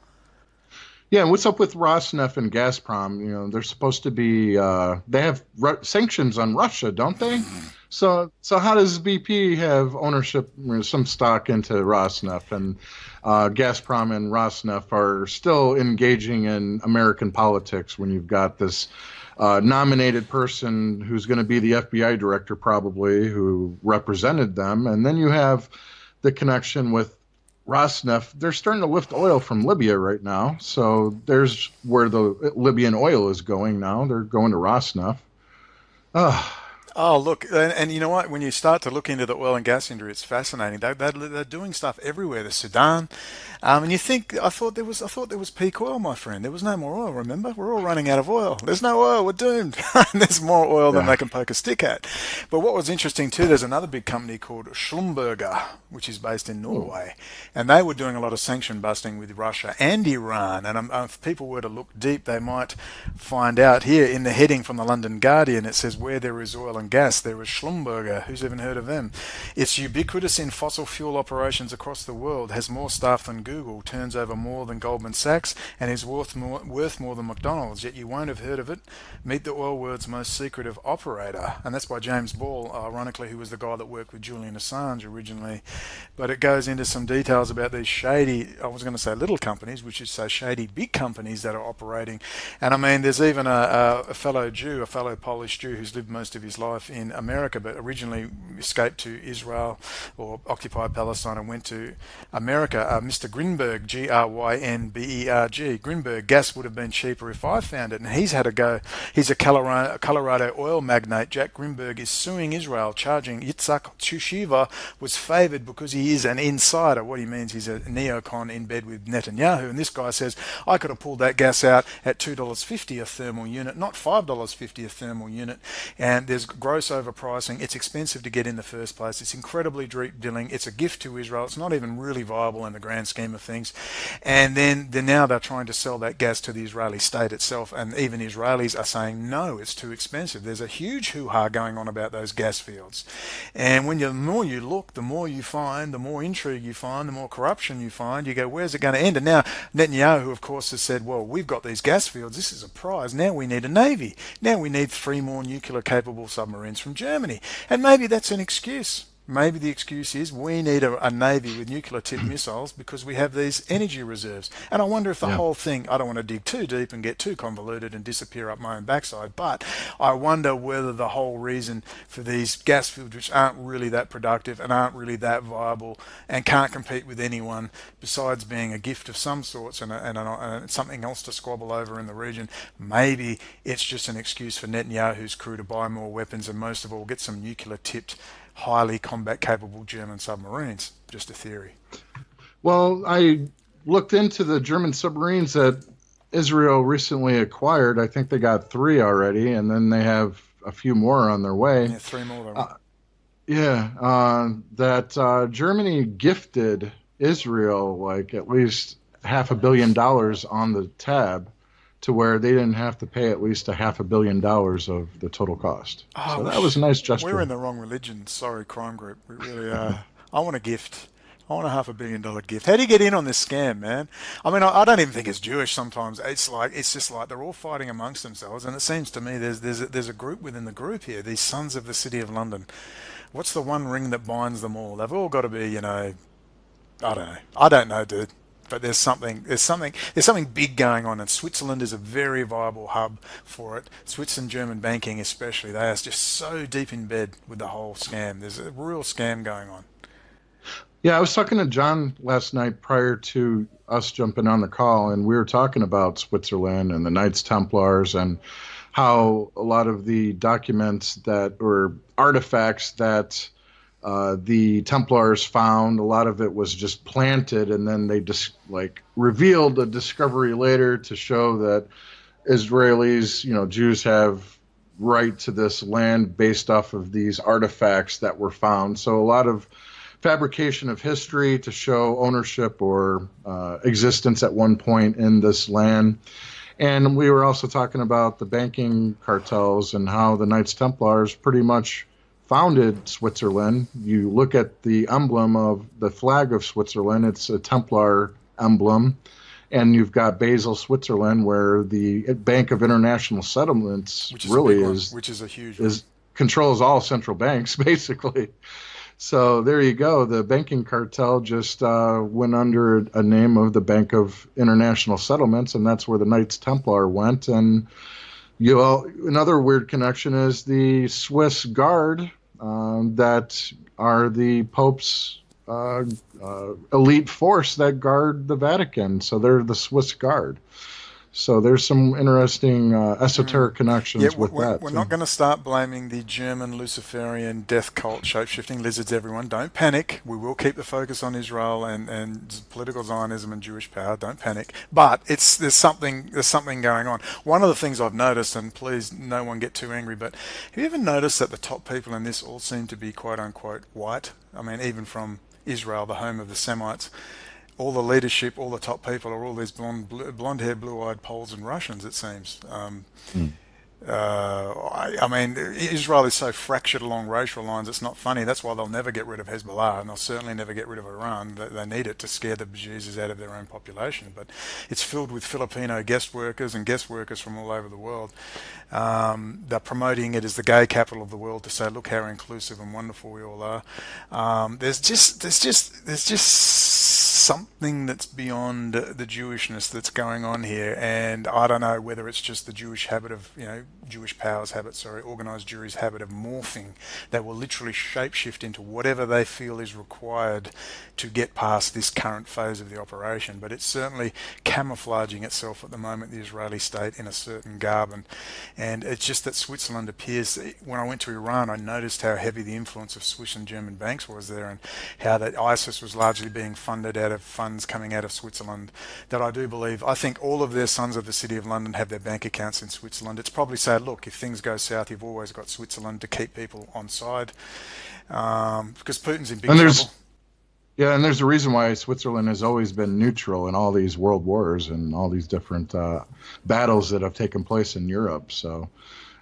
Yeah, what's up with Rosneft and Gazprom? They're supposed to be, they have sanctions on Russia, don't they? So how does BP have ownership, some stock into Rosneft, and Gazprom and Rosneft are still engaging in American politics when you've got this nominated person who's going to be the FBI director probably, who represented them. And then you have the connection with Rosneft. They're starting to lift oil from Libya right now. So there's where the Libyan oil is going now. They're going to Rosneft. Oh, look, and you know what? When you start to look into the oil and gas industry, it's fascinating. They're doing stuff everywhere. The Sudan, and you think I thought there was peak oil, my friend. There was no more oil. Remember, we're all running out of oil. There's no oil. We're doomed. There's more oil than they can poke a stick at. But what was interesting too, there's another big company called Schlumberger, which is based in Norway, and they were doing a lot of sanction busting with Russia and Iran. And if people were to look deep, they might find out here in the heading from the London Guardian, it says where there is oil and on gas. There was Schlumberger. Who's even heard of them? It's ubiquitous in fossil fuel operations across the world, has more staff than Google, turns over more than Goldman Sachs, and is worth more than McDonald's, yet you won't have heard of it. Meet the oil world's most secretive operator. And that's by James Ball, ironically, who was the guy that worked with Julian Assange originally. But it goes into some details about these shady, I was going to say little companies, which is so shady big companies that are operating. And I mean, there's even a fellow Jew, a fellow Polish Jew who's lived most of his life in America, but originally escaped to Israel or occupied Palestine and went to America. Mr. Grinberg, Grynberg, Grinberg, gas would have been cheaper if I found it. And he's had a go. He's a Colorado oil magnate. Jack Grinberg is suing Israel, charging Yitzhak Tshushiva was favored because he is an insider. What he means, he's a neocon in bed with Netanyahu. And this guy says, I could have pulled that gas out at $2.50 a thermal unit, not $5.50 a thermal unit. And there's gross overpricing. It's expensive to get in the first place. It's incredibly deep dealing. It's a gift to Israel. It's not even really viable in the grand scheme of things. And then now they're trying to sell that gas to the Israeli state itself. And even Israelis are saying, no, it's too expensive. There's a huge hoo-ha going on about those gas fields. And the more you look, the more you find, the more intrigue you find, the more corruption you find. You go, where's it going to end? And now Netanyahu, of course, has said, well, we've got these gas fields. This is a prize. Now we need a navy. Now we need 3 more nuclear-capable submarines from Germany. And maybe that's an excuse. Maybe the excuse is we need a navy with nuclear-tipped missiles because we have these energy reserves. And I wonder if the whole thing, I don't want to dig too deep and get too convoluted and disappear up my own backside, but I wonder whether the whole reason for these gas fields, which aren't really that productive and aren't really that viable and can't compete with anyone besides being a gift of some sorts and something else to squabble over in the region, maybe it's just an excuse for Netanyahu's crew to buy more weapons and most of all get some nuclear-tipped highly combat capable German submarines. Just a theory. Well, I looked into the German submarines that Israel recently acquired. I think they got 3 already, and then they have a few more on their way. Yeah, 3 more. That Germany gifted Israel like at least $500 million on the tab, to where they didn't have to pay at least $500 million of the total cost. So that was a nice gesture. We're in the wrong religion. Sorry, crime group. We really are. I want a gift. I want a $500 million gift. How do you get in on this scam, man? I mean, I don't even think it's Jewish sometimes. It's just like they're all fighting amongst themselves. And it seems to me there's a group within the group here, these sons of the City of London. What's the one ring that binds them all? They've all got to be, I don't know. I don't know, dude. But there's something big going on, and Switzerland is a very viable hub for it. Swiss and German banking especially, they are just so deep in bed with the whole scam. There's a real scam going on. Yeah, I was talking to John last night prior to us jumping on the call, and we were talking about Switzerland and the Knights Templars and how a lot of the documents that or artifacts that the Templars found, a lot of it was just planted, and then they just revealed a discovery later to show that Israelis, Jews have right to this land based off of these artifacts that were found. So a lot of fabrication of history to show ownership or existence at one point in this land. And we were also talking about the banking cartels and how the Knights Templars pretty much founded Switzerland. You look at the emblem of the flag of Switzerland, it's a Templar emblem. And you've got Basel, Switzerland, where the Bank of International Settlements which is a huge one. Controls all central banks, basically. So there you go. The banking cartel just went under a name of the Bank of International Settlements, and that's where the Knights Templar went. And another weird connection is the Swiss Guard that are the Pope's elite force that guard the Vatican. So they're the Swiss Guard. So there's some interesting esoteric connections with that. We're not going to start blaming the German Luciferian death cult shapeshifting lizards, everyone. Don't panic. We will keep the focus on Israel and political Zionism and Jewish power. Don't panic. But there's something going on. One of the things I've noticed, and please no one get too angry, but have you ever noticed that the top people in this all seem to be quote unquote white? I mean, even from Israel, the home of the Semites. All the leadership, all the top people are all these blonde-haired, blue-eyed Poles and Russians, it seems. I mean, Israel is so fractured along racial lines, it's not funny. That's why they'll never get rid of Hezbollah, and they'll certainly never get rid of Iran. They need it to scare the bejesus out of their own population. But it's filled with Filipino guest workers and guest workers from all over the world. They're promoting it as the gay capital of the world to say, look how inclusive and wonderful we all are. There's just something that's beyond the Jewishness that's going on here, and I don't know whether it's just the Jewish habit of, Jewish powers habit, sorry, organized Jewish habit of morphing, that will literally shapeshift into whatever they feel is required to get past this current phase of the operation. But it's certainly camouflaging itself at the moment, the Israeli state, in a certain garb, and it's just that Switzerland appears. When I went to Iran, I noticed how heavy the influence of Swiss and German banks was there, and how that ISIS was largely being funded out of funds coming out of Switzerland. That I think all of their sons of the City of London have their bank accounts in Switzerland. It's probably say, look, if things go south, you've always got Switzerland to keep people on side, because Putin's in big And trouble. there's a reason why Switzerland has always been neutral in all these world wars and all these different battles that have taken place in Europe. So,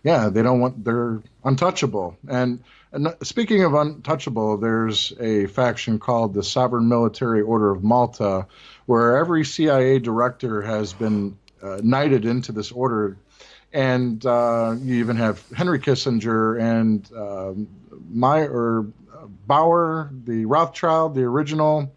yeah, they're untouchable. And speaking of untouchable, there's a faction called the Sovereign Military Order of Malta, where every CIA director has been knighted into this order. And you even have Henry Kissinger and Bauer, the Rothschild, the original.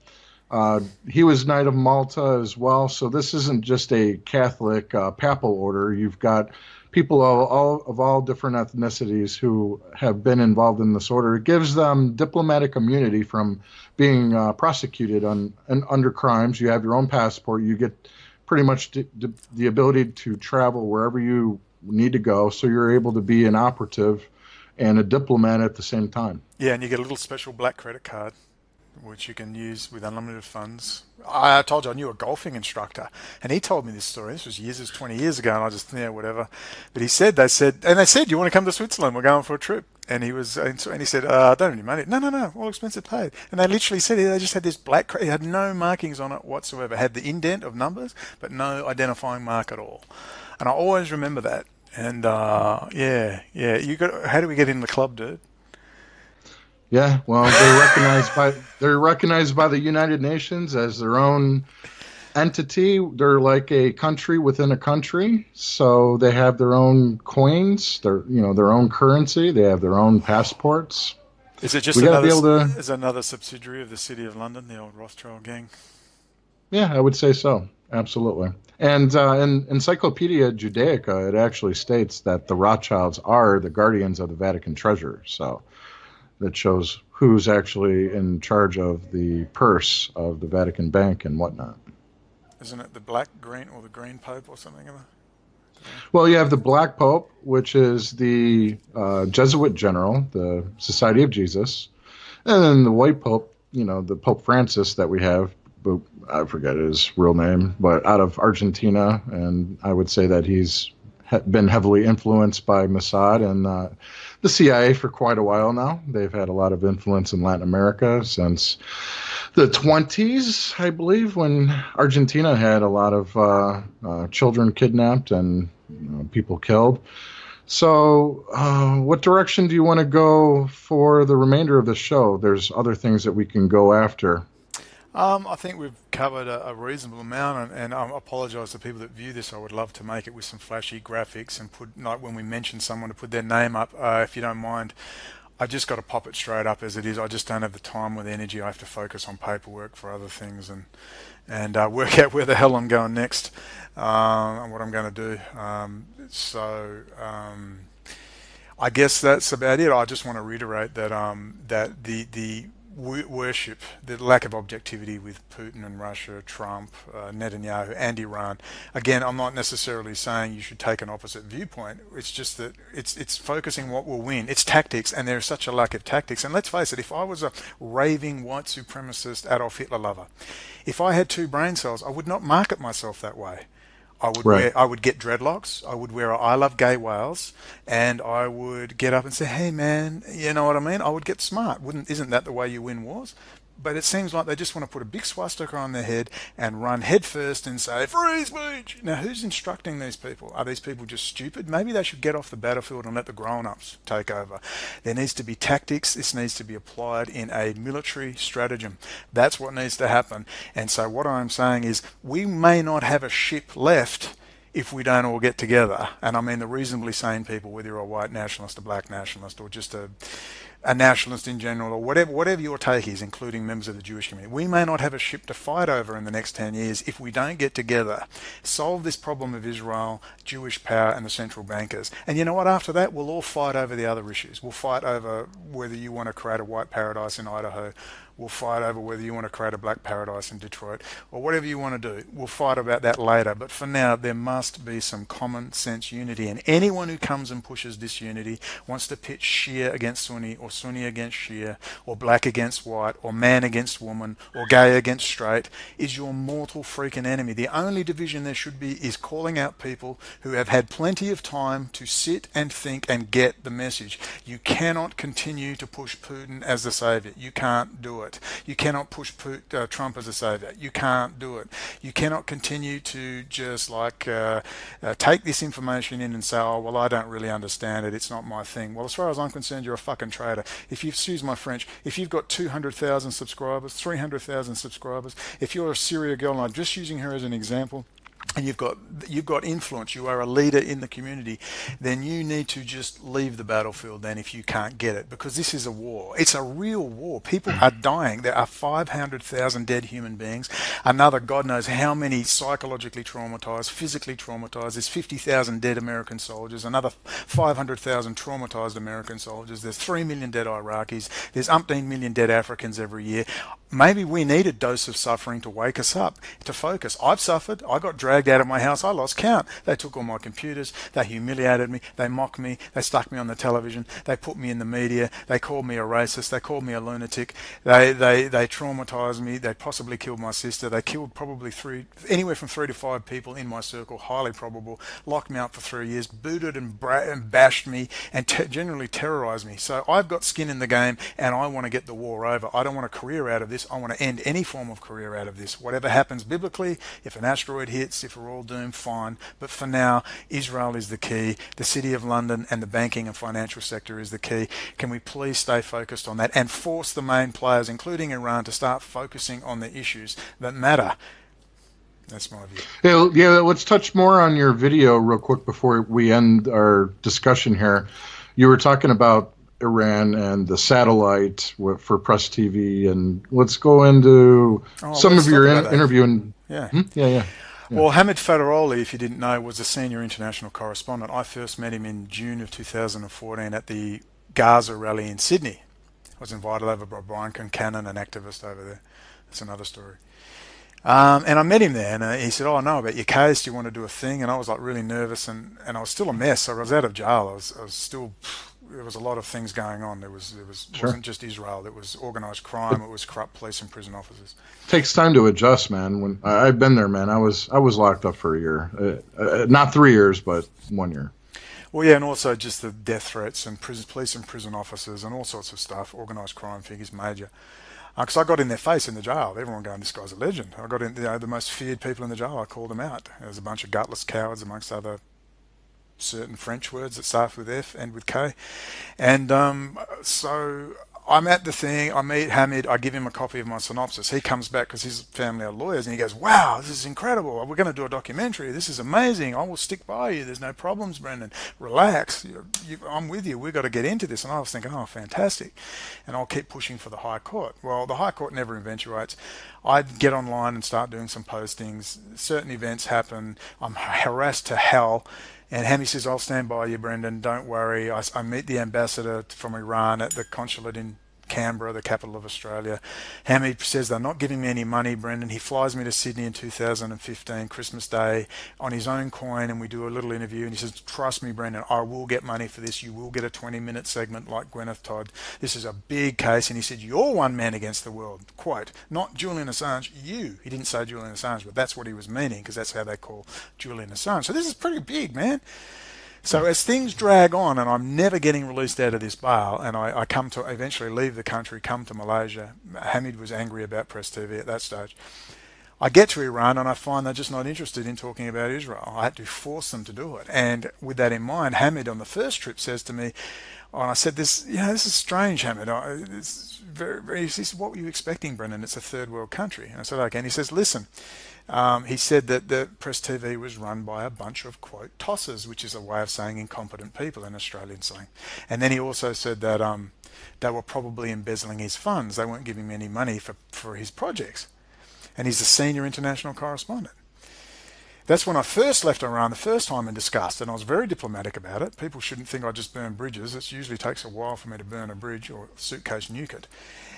He was Knight of Malta as well. So this isn't just a Catholic papal order. You've got people of all different ethnicities who have been involved in this order. It gives them diplomatic immunity from being prosecuted under crimes. You have your own passport. You get pretty much the ability to travel wherever you need to go. So you're able to be an operative and a diplomat at the same time. Yeah, and you get a little special black credit card, which you can use with unlimited funds. I told you I knew a golfing instructor, and he told me this story. This was 20 years ago, and I just, yeah, whatever. But they said, you want to come to Switzerland? We're going for a trip. And he said, I don't have any money. No, no, no, all expenses paid. And they literally said they just had this black, it had no markings on it whatsoever. It had the indent of numbers, but no identifying mark at all. And I always remember that. And yeah, how do we get in the club, dude? Yeah, well, they're recognized by the United Nations as their own entity. They're like a country within a country, so they have their own coins, their own currency. They have their own passports. Is it just We got to be able to. is another subsidiary of the City of London, the old Rothschild gang? Yeah, I would say so. Absolutely. And in Encyclopedia Judaica, it actually states that the Rothschilds are the guardians of the Vatican treasure. So that shows who's actually in charge of the purse of the Vatican Bank and whatnot. Isn't it the black, green, or the green pope or something? Well, you have the Black Pope, which is the Jesuit general, the Society of Jesus, and then the White Pope, the Pope Francis that we have, but I forget his real name, but out of Argentina, and I would say that he's been heavily influenced by Mossad and the CIA for quite a while now. They've had a lot of influence in Latin America since the 20s, I believe, when Argentina had a lot of children kidnapped and people killed. So, what direction do you want to go for the remainder of the show? There's other things that we can go after. I think we've covered a reasonable amount, and I apologise to people that view this. I would love to make it with some flashy graphics and put, like when we mention someone, to put their name up, if you don't mind. I've just got to pop it straight up as it is. I just don't have the time or the energy. I have to focus on paperwork for other things and work out where the hell I'm going next, and what I'm going to do. I guess that's about it. I just want to reiterate that that the worship, the lack of objectivity with Putin and Russia, Trump, Netanyahu, and Iran. Again, I'm not necessarily saying you should take an opposite viewpoint. It's just that it's focusing what will win. It's tactics, and there's such a lack of tactics. And let's face it, if I was a raving white supremacist Adolf Hitler lover, if I had two brain cells, I would not market myself that way. Right. I would get dreadlocks. I would wear a I love gay whales, and I would get up and say, "Hey, man, you know what I mean?" I would get smart. Isn't that the way you win wars? but it seems like they just want to put a big swastika on their head and run headfirst and say, free speech. Now, who's instructing these people? Are these people just stupid? Maybe they should get off the battlefield and let the grown-ups take over. There needs to be tactics. This needs to be applied in a military stratagem. That's what needs to happen. And so what I'm saying is we may not have a ship left if we don't all get together. And I mean the reasonably sane people, whether you're a white nationalist, a black nationalist, or just a nationalist in general, or whatever your take is, including members of the Jewish community. We may not have a ship to fight over in the next 10 years if we don't get together, solve this problem of Israel, Jewish power, and the central bankers. And you know what? After that, we'll all fight over the other issues. We'll fight over whether you want to create a white paradise in Idaho. We'll fight over whether you want to create a black paradise in Detroit, or whatever you want to do. We'll fight about that later. But for now, there must be some common sense unity. And anyone who comes and pushes disunity, wants to pitch Shia against Sunni, or Sunni against Shia, or black against white, or man against woman, or gay against straight, is your mortal freaking enemy. The only division there should be is calling out people who have had plenty of time to sit and think and get the message. You cannot continue to push Putin as the savior. You can't do it. You cannot push Trump as a savior. You can't do it. You cannot continue to just take this information in and say, oh, well, I don't really understand it. It's not my thing. Well, as far as I'm concerned, you're a fucking traitor. If you've, excuse my French, if you've got 200,000 subscribers, 300,000 subscribers, if you're a Syria girl, and I'm just using her as an example, and you've got influence, you are a leader in the community, then you need to just leave the battlefield then if you can't get it, because this is a war. It's a real war. People are dying. There are 500,000 dead human beings. Another God knows how many psychologically traumatized, physically traumatized. There's 50,000 dead American soldiers, another 500,000 traumatized American soldiers. There's 3 million dead Iraqis. There's umpteen million dead Africans every year. Maybe we need a dose of suffering to wake us up, to focus. I've suffered. I got dragged out of my house. I lost count. They took all my computers. They humiliated me. They mocked me. They stuck me on the television. They put me in the media. They called me a racist. They called me a lunatic. They traumatized me. They possibly killed my sister. They killed probably anywhere from 3 to 5 people in my circle, highly probable. Locked me up for 3 years, booted and bashed me, and generally terrorized me. So I've got skin in the game, and I want to get the war over. I don't want a career out of this. I want to end any form of career out of this. Whatever happens biblically, if an asteroid hits, if we're all doomed, fine. But for now, Israel is the key. The City of London and the banking and financial sector is the key. Can we please stay focused on that and force the main players, including Iran, to start focusing on the issues that matter? That's my view. Yeah, let's touch more on your video real quick before we end our discussion here. You were talking about Iran and the satellite for Press TV, and let's go into some of your interview. Yeah. Yeah. Well, Hamid Fadaroli, if you didn't know, was a senior international correspondent. I first met him in June of 2014 at the Gaza rally in Sydney. I was invited over by Brian Concannon, an activist over there. That's another story. And I met him there, and he said, oh, I know about your case. Do you want to do a thing? And I was like really nervous, and I was still a mess. So I was out of jail. I was still... There was a lot of things going on. There wasn't just Israel. There was organized crime. It was corrupt police and prison officers. Takes time to adjust, man. When I've been there, man. I was locked up for a year, not 3 years, but 1 year. Well, yeah, and also just the death threats and police and prison officers and all sorts of stuff. Organized crime figures, major. Because I got in their face in the jail. Everyone going, this guy's a legend. I got in, the most feared people in the jail. I called them out. There was a bunch of gutless cowards amongst other certain French words that start with F and with K. And so I'm at the thing, I meet Hamid, I give him a copy of my synopsis. He comes back because his family are lawyers, and he goes, wow, this is incredible. We're going to do a documentary. This is amazing. I will stick by you. There's no problems, Brendon. Relax. I'm with you. We've got to get into this. And I was thinking, oh, fantastic. And I'll keep pushing for the High Court. Well, the High Court never eventuates. I'd get online and start doing some postings. Certain events happen. I'm harassed to hell. And Hammy says, I'll stand by you, Brendon. Don't worry. I meet the ambassador from Iran at the consulate in Canberra, the capital of Australia. Hammy says they're not giving me any money, Brendon. He flies me to Sydney in 2015, Christmas Day, on his own coin, and we do a little interview. And he says, trust me, Brendon, I will get money for this. You will get a 20-minute segment like Gwyneth Todd. This is a big case. And he said, you're one man against the world. Quote, not Julian Assange, you. He didn't say Julian Assange, but that's what he was meaning, because that's how they call Julian Assange. So this is pretty big, man. So as things drag on and I'm never getting released out of this bail, and I come to eventually leave the country, come to Malaysia. Hamid was angry about Press TV at that stage. I get to Iran and I find they're just not interested in talking about Israel. I had to force them to do it. And with that in mind, Hamid on the first trip says to me, oh, and I said, this is strange, Hamid. It's he says, what were you expecting, Brendon? It's a third world country. And I said, okay. And he says, listen, he said that the Press TV was run by a bunch of, quote, tossers, which is a way of saying incompetent people in Australian slang. And then he also said that they were probably embezzling his funds. They weren't giving him any money for his projects. And he's a senior international correspondent. That's when I first left Iran the first time in disgust, and I was very diplomatic about it. People shouldn't think I just burn bridges. It usually takes a while for me to burn a bridge or a suitcase nuke it.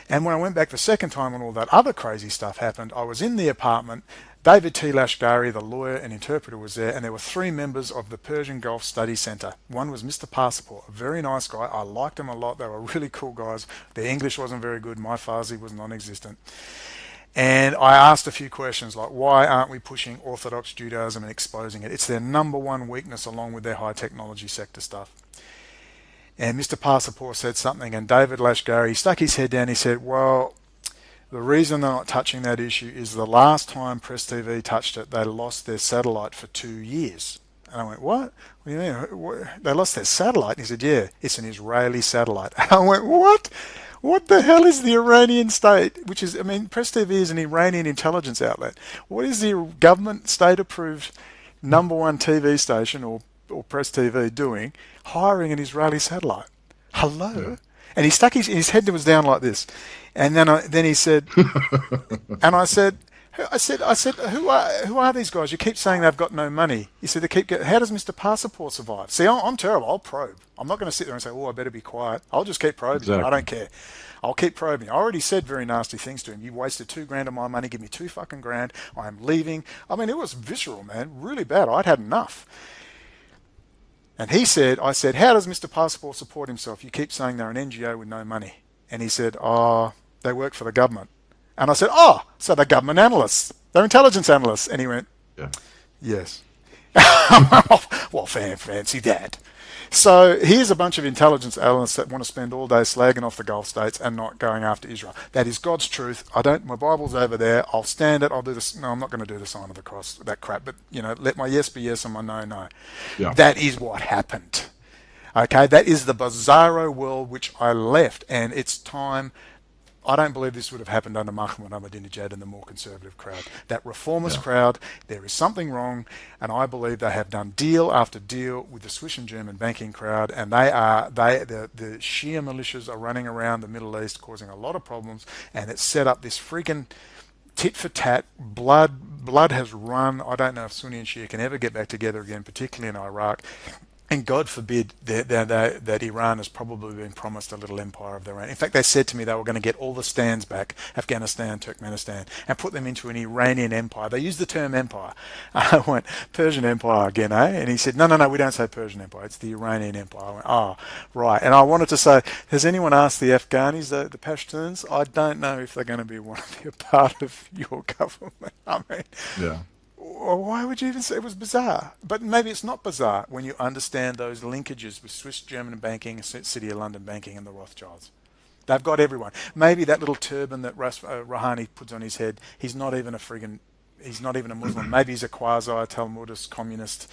And when I went back the second time when all that other crazy stuff happened, I was in the apartment. David T. Lashkari, the lawyer and interpreter, was there, and there were 3 members of the Persian Gulf Study Centre. One was Mr. Passport, a very nice guy. I liked him a lot. They were really cool guys. Their English wasn't very good. My Farsi was non-existent. And I asked a few questions like, why aren't we pushing Orthodox Judaism and exposing it? It's their number one weakness along with their high technology sector stuff. And Mr. Passport said something, and David Lashkari stuck his head down. He said, well, the reason they're not touching that issue is the last time Press TV touched it, they lost their satellite for 2 years. And I went, what? What do you mean? They lost their satellite? And he said, yeah, it's an Israeli satellite. And I went, what? What the hell is the Iranian state? Which is, I mean, Press TV is an Iranian intelligence outlet. What is the government state-approved number one TV station or Press TV doing hiring an Israeli satellite? Hello? Yeah. And he stuck his head was down like this. And then he said, and I said, who are these guys? You keep saying they've got no money. He said, how does Mr. Passport survive? See, I'm terrible. I'll probe. I'm not going to sit there and say, oh, I better be quiet. I'll just keep probing. Exactly. I don't care. I'll keep probing. I already said very nasty things to him. You wasted $2,000 of my money. Give me $2 fucking grand. I am leaving. I mean, it was visceral, man. Really bad. I'd had enough. And I said, how does Mr. Passport support himself? You keep saying they're an NGO with no money. And he said, they work for the government. And I said, so they're government analysts. They're intelligence analysts. And he went, yeah. Yes. Well, fancy that. So here's a bunch of intelligence analysts that want to spend all day slagging off the Gulf states and not going after Israel. That is God's truth. My Bible's over there. I'll stand it. I'll do this. No, I'm not going to do the sign of the cross, that crap. But, let my yes be yes and my no, no. Yeah. That is what happened. Okay, that is the bizarro world which I left. And it's time. I don't believe this would have happened under Mahmoud Ahmadinejad and the more conservative crowd. That reformist crowd, there is something wrong, and I believe they have done deal after deal with the Swiss and German banking crowd, and the Shia militias are running around the Middle East causing a lot of problems, and it's set up this freaking tit for tat. Blood has run. I don't know if Sunni and Shia can ever get back together again, particularly in Iraq. And God forbid that Iran has probably been promised a little empire of their own. In fact, they said to me they were going to get all the stands back, Afghanistan, Turkmenistan, and put them into an Iranian empire. They used the term empire. I went, Persian Empire again, eh? And he said, no, we don't say Persian Empire. It's the Iranian Empire. I went, oh, right. And I wanted to say, has anyone asked the Afghanis, the Pashtuns? I don't know if they're going to want to be a part of your government. I mean... Yeah. Why would you even say it was bizarre? But maybe it's not bizarre when you understand those linkages with Swiss German banking, City of London banking, and the Rothschilds. They've got everyone. Maybe that little turban that Rouhani puts on his head, he's not even a Muslim. Maybe he's a quasi-Talmudist communist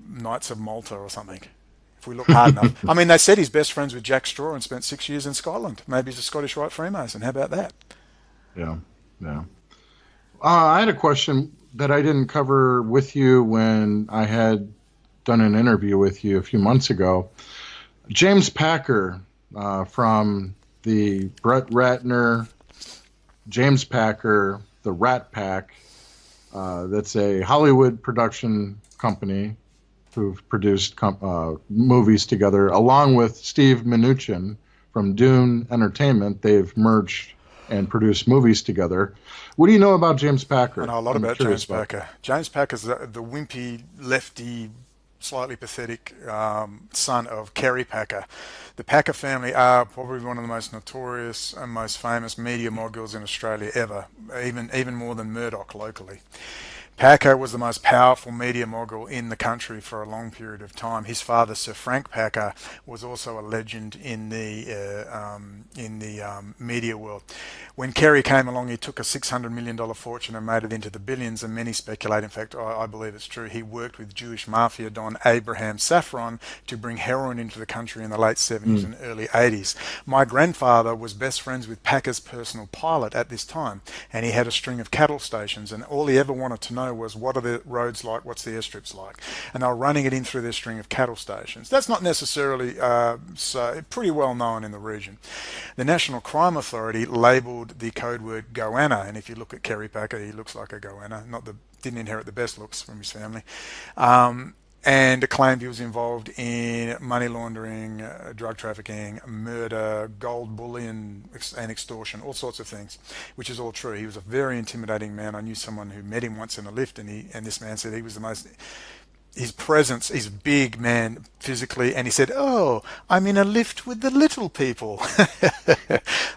Knights of Malta or something. If we look hard enough. I mean, they said he's best friends with Jack Straw and spent 6 years in Scotland. Maybe he's a Scottish Rite Freemason. How about that? Yeah. I had a question that I didn't cover with you when I had done an interview with you a few months ago. James Packer from the Brett Ratner, James Packer, the Rat Pack. That's a Hollywood production company who've produced movies together, along with Steve Mnuchin from Dune Entertainment. They've merged and produced movies together. What do you know about James Packer? I know a lot about James Packer. James Packer's the wimpy, lefty, slightly pathetic son of Kerry Packer. The Packer family are probably one of the most notorious and most famous media moguls in Australia ever, even more than Murdoch locally. Packer was the most powerful media mogul in the country for a long period of time. His father, Sir Frank Packer, was also a legend in the media world. When Kerry came along, he took a $600 million fortune and made it into the billions. And many speculate, in fact, I believe it's true, he worked with Jewish mafia don Abraham Saffron to bring heroin into the country in the late 70s and early 80s. My grandfather was best friends with Packer's personal pilot at this time, and he had a string of cattle stations, and all he ever wanted to know was, what are the roads like, what's the airstrips like, and they were running it in through their string of cattle stations. That's not necessarily so pretty well known in the region. The National Crime Authority labelled the code word goanna, and if you look at Kerry Packer, he looks like a goanna, didn't inherit the best looks from his family, and claimed he was involved in money laundering, drug trafficking, murder, gold bullion and extortion, all sorts of things, which is all true. He was a very intimidating man. I knew someone who met him once in a lift, and this man said he was the most... His presence, he's a big man physically, and he said, "Oh, I'm in a lift with the little people."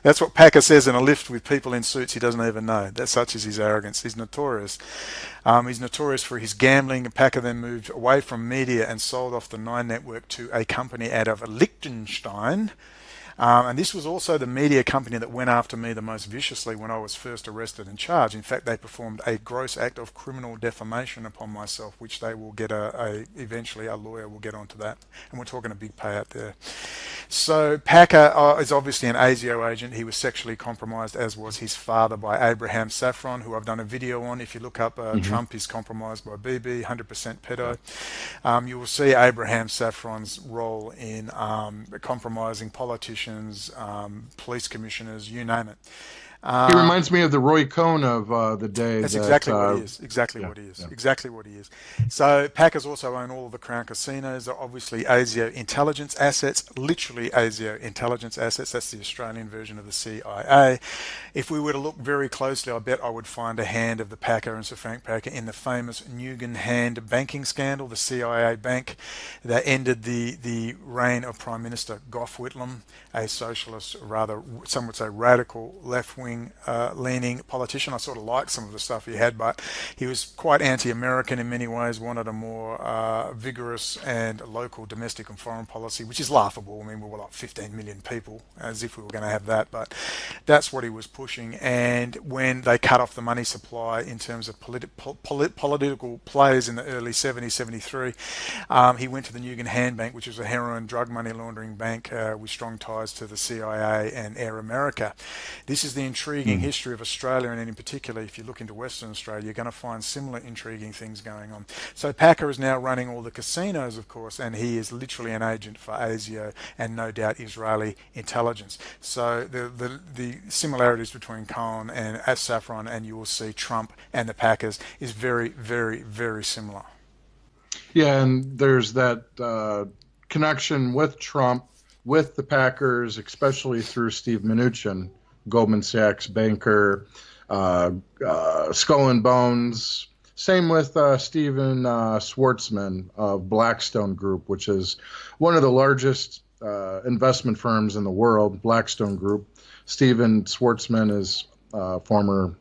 That's what Packer says, in a lift with people in suits he doesn't even know. That's such is his arrogance. He's notorious. He's notorious for his gambling. Packer then moved away from media and sold off the Nine Network to a company out of Liechtenstein. And this was also the media company that went after me the most viciously when I was first arrested and charged. In fact, they performed a gross act of criminal defamation upon myself, which they will get eventually a lawyer will get onto that. And we're talking a big payout there. So Packer is obviously an ASIO agent. He was sexually compromised, as was his father, by Abraham Saffron, who I've done a video on. If you look up Trump is compromised by BB, 100% pedo, you will see Abraham Saffron's role in compromising politicians, police commissioners, you name it. He reminds me of the Roy Cohn of the day. That's exactly what he is. Exactly what he is. Yeah. Exactly what he is. So Packers also own all of the Crown casinos. They're obviously ASIO intelligence assets, literally ASIO intelligence assets. That's the Australian version of the CIA. If we were to look very closely, I bet I would find a hand of the Packer and Sir Frank Packer in the famous Nugent Hand banking scandal, the CIA bank that ended the reign of Prime Minister Gough Whitlam, a socialist, rather some would say radical left-wing leaning politician. I sort of liked some of the stuff he had, but he was quite anti-American in many ways, wanted a more vigorous and local domestic and foreign policy, which is laughable. I mean, we were like 15 million people, as if we were going to have that, but that's what he was pushing. And when they cut off the money supply in terms of political players in the early 70s, 73, he went to the Nugent Hand Bank, which is a heroin drug money laundering bank with strong ties to the CIA and Air America. This is the intriguing history of Australia, and in particular, if you look into Western Australia, you're going to find similar intriguing things going on. So Packer is now running all the casinos, of course, and he is literally an agent for ASIO and no doubt Israeli intelligence. So the similarities between Cohen and Saffron, and you will see Trump and the Packers, is very, very, very similar. Yeah, and there's that connection with Trump, with the Packers, especially through Steve Mnuchin, Goldman Sachs banker, Skull and Bones. Same with Steven Schwartzman of Blackstone Group, which is one of the largest investment firms in the world, Blackstone Group. Steven Schwartzman is former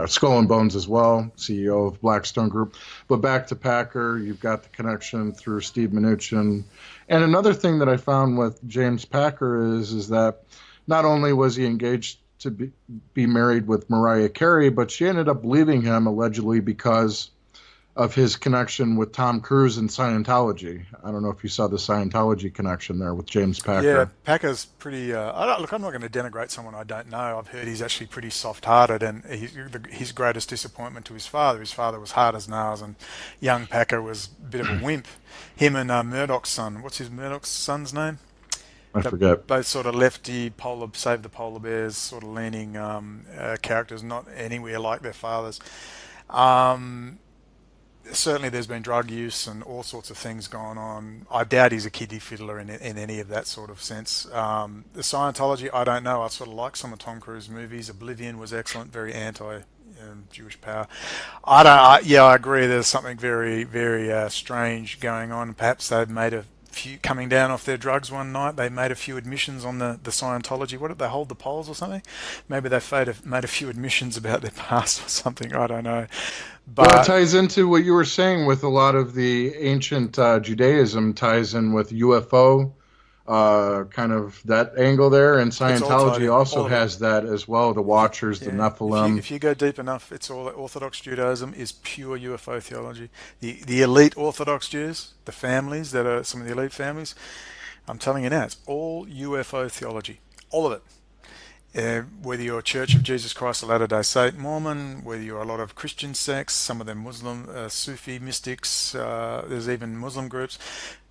Skull and Bones as well, CEO of Blackstone Group. But back to Packer, you've got the connection through Steve Mnuchin. And another thing that I found with James Packer is that not only was he engaged to be married with Mariah Carey, but she ended up leaving him allegedly because of his connection with Tom Cruise and Scientology. I don't know if you saw the Scientology connection there with James Packer. Yeah, Packer's pretty... look, I'm not going to denigrate someone I don't know. I've heard he's actually pretty soft-hearted, and his greatest disappointment to his father was hard as nails, and young Packer was a bit of a wimp. Him and Murdoch's son. What's Murdoch's son's name? I forget. Both sort of lefty, save the polar bears, sort of leaning characters, not anywhere like their fathers. Certainly there's been drug use and all sorts of things going on. I doubt he's a kiddie fiddler in any of that sort of sense. The Scientology, I don't know. I sort of like some of Tom Cruise movies. Oblivion was excellent, very anti Jewish power. I agree. There's something very, very strange going on. Perhaps they've made a coming down off their drugs one night, they made a few admissions on the Scientology. What did they hold the polls or something? Maybe they made a few admissions about their past or something. I don't know. Well, it But ties into what you were saying with a lot of the ancient Judaism ties in with UFO, kind of that angle there, and it's all tied Scientology in, also all of it. has that as well. The Watchers, the Yeah, if you Nephilim. if you go deep enough, it's all Orthodox Judaism is pure UFO theology. The elite Orthodox Jews, the families that are some of the elite families, I'm telling you now, it's all UFO theology, all of it. Whether you're a Church of Jesus Christ of Latter-day Saint Mormon, whether you're a lot of Christian sects, some of them Muslim, Sufi mystics, there's even Muslim groups,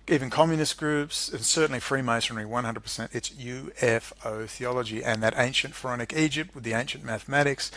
even communist groups, and certainly Freemasonry, 100%. It's UFO theology, and that ancient pharaonic Egypt with the ancient mathematics,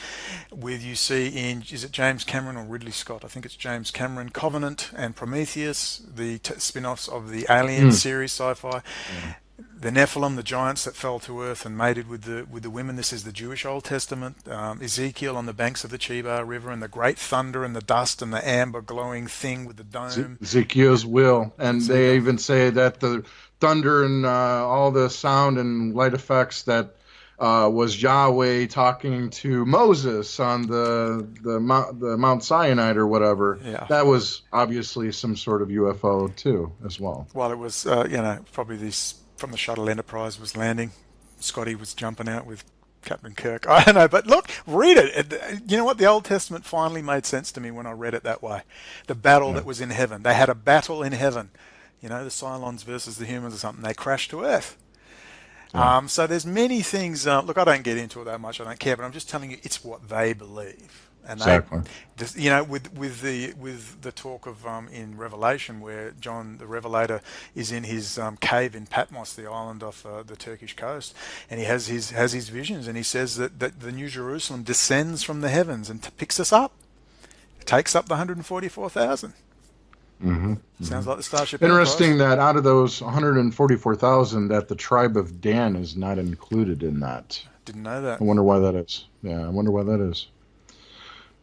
with you see in, is it James Cameron or Ridley Scott? I think it's James Cameron, Covenant and Prometheus, the spin-offs of the Alien Mm. series sci-fi. Yeah. The Nephilim, the giants that fell to earth and mated with the women. This is the Jewish Old Testament. Ezekiel on the banks of the Chebar River, and the great thunder and the dust and the amber glowing thing with the dome. Ezekiel's will, and they Ezekiel. even say that the thunder and all the sound and light effects that was Yahweh talking to Moses on the Mount Sinai or whatever. Yeah. That was obviously some sort of UFO too, as well. While it was, probably this from the shuttle Enterprise was landing, Scotty was jumping out with Captain Kirk. I don't know, but look, read it. You know what? The Old Testament finally made sense to me when I read it that way. The battle Yeah. that was in heaven. They had a battle in heaven. You know, the Cylons versus the humans or something. They crashed to Earth. Yeah. So there's many things. Look, I don't get into it that much. I don't care, but I'm just telling you, it's what they believe, and Exactly. with the talk of in Revelation, where John the Revelator is in his cave in Patmos, the island off the Turkish coast, and he has his visions, and he says that the New Jerusalem descends from the heavens and picks us up, takes up the 144,000. Mm-hmm. Sounds like the Starship Interesting Enterprise. that out of those 144,000, that the tribe of Dan is not included in that. Didn't know that. I wonder why that is. Yeah, I wonder why that is.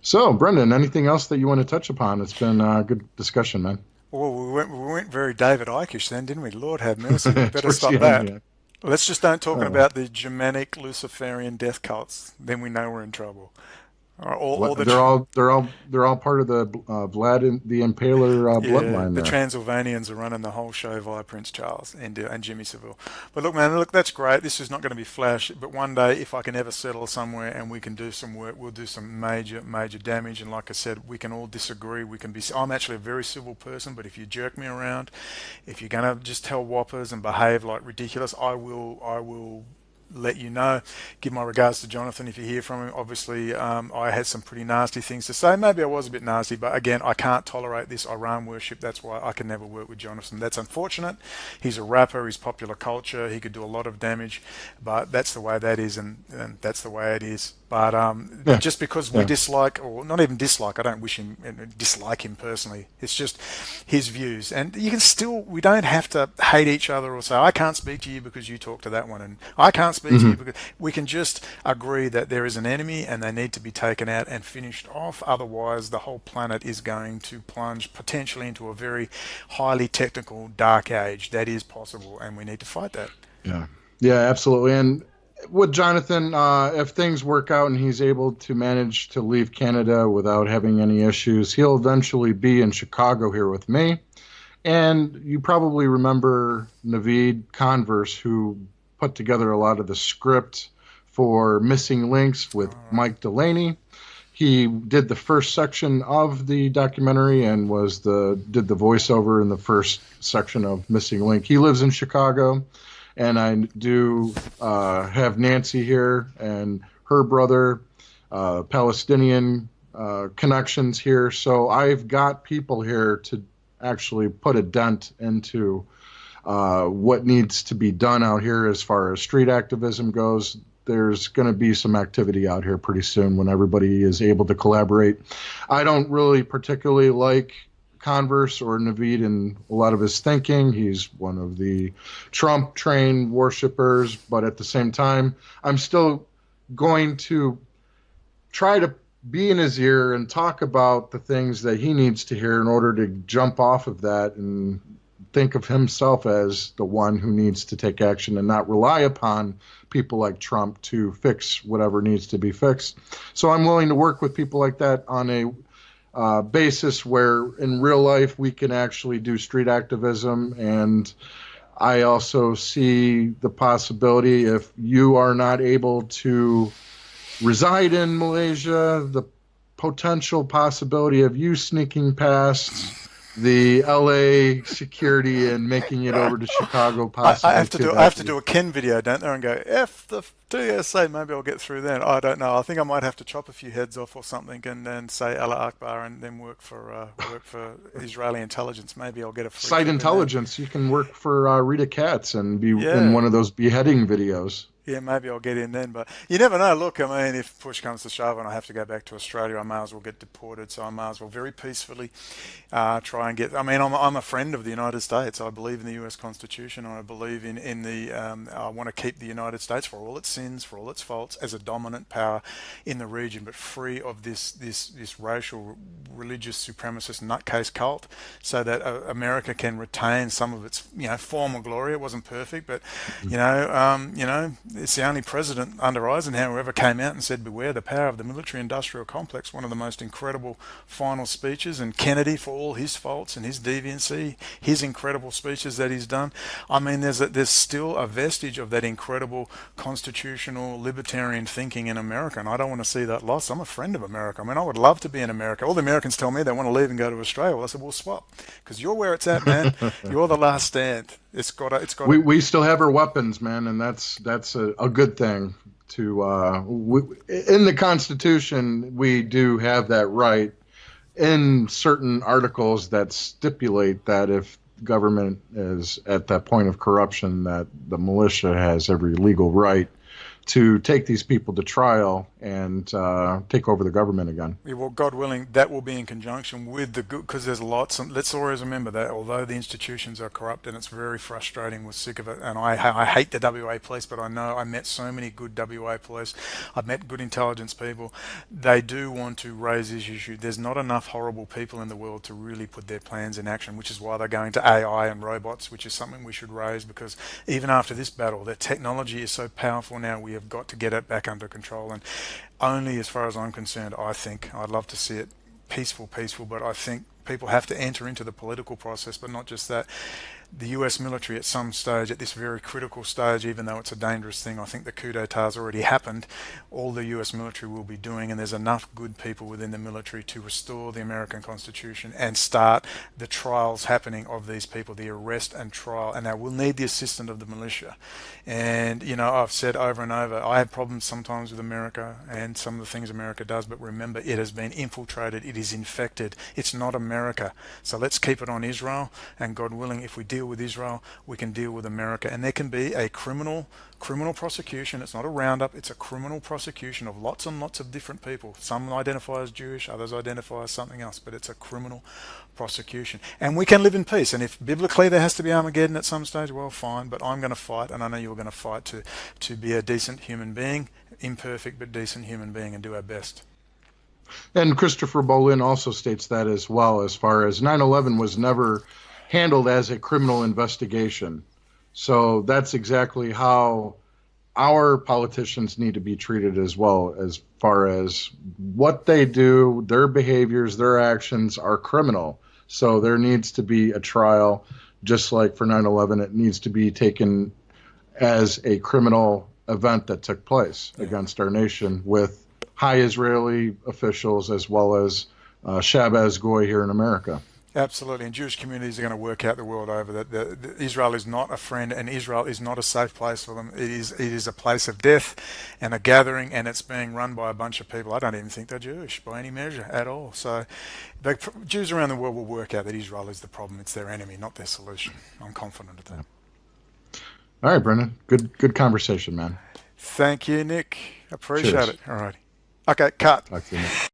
So, Brendon, anything else that you want to touch upon? It's been a good discussion, man. Well, we went very David Ickish then, didn't we? Lord have mercy. We better Towards stop the end, that. yeah. Let's just don't talk Uh, about the Germanic Luciferian death cults. Then we know we're in trouble. Or the they're all part of the Vlad the Impaler yeah, bloodline the there. Transylvanians are running the whole show via Prince Charles and Jimmy Savile. But look, man, look, that's great. This is not going to be flash, but one day, if I can ever settle somewhere and we can do some work, we'll do some major damage. And like I said, we can all disagree. We can be. I'm actually a very civil person, but if you jerk me around, if you're going to just tell whoppers and behave like ridiculous, I will let you know. Give my regards to Jonathan if you hear from him. Obviously, I had some pretty nasty things to say. Maybe I was a bit nasty, but again, I can't tolerate this Iran worship. That's why I can never work with Jonathan. That's unfortunate. He's a rapper. He's popular culture. He could do a lot of damage, but that's the way that is, and that's the way it is. But Yeah, just because we yeah. dislike, or not even dislike, I don't wish him, dislike him personally. It's just his views, and you can still. We don't have to hate each other or say I can't speak to you because you talk to that one, and I can't speak to Hmm. you because we can just agree that there is an enemy and they need to be taken out and finished off. Otherwise, the whole planet is going to plunge potentially into a very highly technical dark age. That is possible, and we need to fight that. Yeah, yeah, absolutely. And with Jonathan, if things work out and he's able to manage to leave Canada without having any issues, he'll eventually be in Chicago here with me. And you probably remember Naveed Converse, who put together a lot of the script for Missing Links with All right. Mike Delaney. He did the first section of the documentary and did the voiceover in the first section of Missing Link. He lives in Chicago, and I do have Nancy here and her brother, Palestinian connections here. So I've got people here to actually put a dent into what needs to be done out here as far as street activism goes. There's going to be some activity out here pretty soon when everybody is able to collaborate. I don't really particularly like Converse or Naveed in a lot of his thinking. He's one of the Trump train worshipers, but at the same time, I'm still going to try to be in his ear and talk about the things that he needs to hear in order to jump off of that and think of himself as the one who needs to take action and not rely upon people like Trump to fix whatever needs to be fixed. So I'm willing to work with people like that on a basis where in real life we can actually do street activism. And I also see the possibility, if you are not able to reside in Malaysia, the potential possibility of you sneaking past the LA security and making it over to Chicago, I possibly have to too. do I have to do a Ken video, don't there, and go F the TSA. Maybe I'll get through then. I don't know. I think I might have to chop a few heads off or something, and then say Allah Akbar, and then work for Israeli intelligence. Maybe I'll get a free Site trip in there. intelligence. You can work for Rita Katz and be in Yeah. one of those beheading videos. Yeah, maybe I'll get in then, but you never know. Look, I mean, if push comes to shove and I have to go back to Australia, I may as well get deported. So I may as well very peacefully try and get. I mean, I'm a friend of the United States. I believe in the U.S. Constitution. I believe in the. I want to keep the United States, for all its sins, for all its faults, as a dominant power in the region, but free of this racial, religious supremacist nutcase cult, so that America can retain some of its former glory. It wasn't perfect, but it's the only president under Eisenhower who ever came out and said, "Beware the power of the military-industrial complex." One of the most incredible final speeches. And Kennedy, for all his faults and his deviancy, his incredible speeches that he's done. I mean, there's still a vestige of that incredible constitutional libertarian thinking in America, and I don't want to see that lost. I'm a friend of America. I mean, I would love to be in America. All the Americans tell me they want to leave and go to Australia. Well, I said, we'll swap, because you're where it's at, man. You're the last stand. We still have our weapons, man, and that's a good thing. In the Constitution, we do have that right in certain articles that stipulate that if government is at that point of corruption, that the militia has every legal right to take these people to trial and take over the government again. Yeah, well, God willing, that will be in conjunction with the good, because there's lots. And let's always remember that although the institutions are corrupt, and it's very frustrating, we're sick of it. And I hate the WA police, but I know I met so many good WA police. I've met good intelligence people. They do want to raise this issue. There's not enough horrible people in the world to really put their plans in action, which is why they're going to AI and robots, which is something we should raise, because even after this battle, the technology is so powerful now. We have got to get it back under control. And only, as far as I'm concerned, I think I'd love to see it peaceful, but I think people have to enter into the political process. But not just that, the US military at some stage, at this very critical stage, even though it's a dangerous thing, I think the coup d'etat has already happened. All the US military will be doing, and there's enough good people within the military to restore the American Constitution and start the trials happening of these people, the arrest and trial. And now we'll need the assistance of the militia. And I've said over and over, I have problems sometimes with America and some of the things America does, but remember, it has been infiltrated, it is infected. It's not America. So let's keep it on Israel, and God willing, if we deal with Israel, we can deal with America. And there can be a criminal prosecution. It's not a roundup, it's a criminal prosecution of lots and lots of different people. Some identify as Jewish, others identify as something else, but it's a criminal prosecution. And we can live in peace. And if biblically there has to be Armageddon at some stage, well, fine, but I'm going to fight, and I know you're going to fight to be a decent human being, imperfect but decent human being, and do our best. And Christopher Bolin also states that as well, as far as 9/11 was never handled as a criminal investigation. So that's exactly how our politicians need to be treated as well, as far as what they do, their behaviors, their actions are criminal. So there needs to be a trial, just like for 9/11, it needs to be taken as a criminal event that took place against our nation, with high Israeli officials as well as Shabazz Goy here in America. Absolutely, and Jewish communities are going to work out the world over that Israel is not a friend, and Israel is not a safe place for them. It is a place of death and a gathering, and it's being run by a bunch of people. I don't even think they're Jewish by any measure at all. So the Jews around the world will work out that Israel is the problem. It's their enemy, not their solution. I'm confident of that. All right, Brendon. Good conversation, man. Thank you, Nick. Appreciate Cheers. it. All right. Okay, cut. Talk to you, Nick.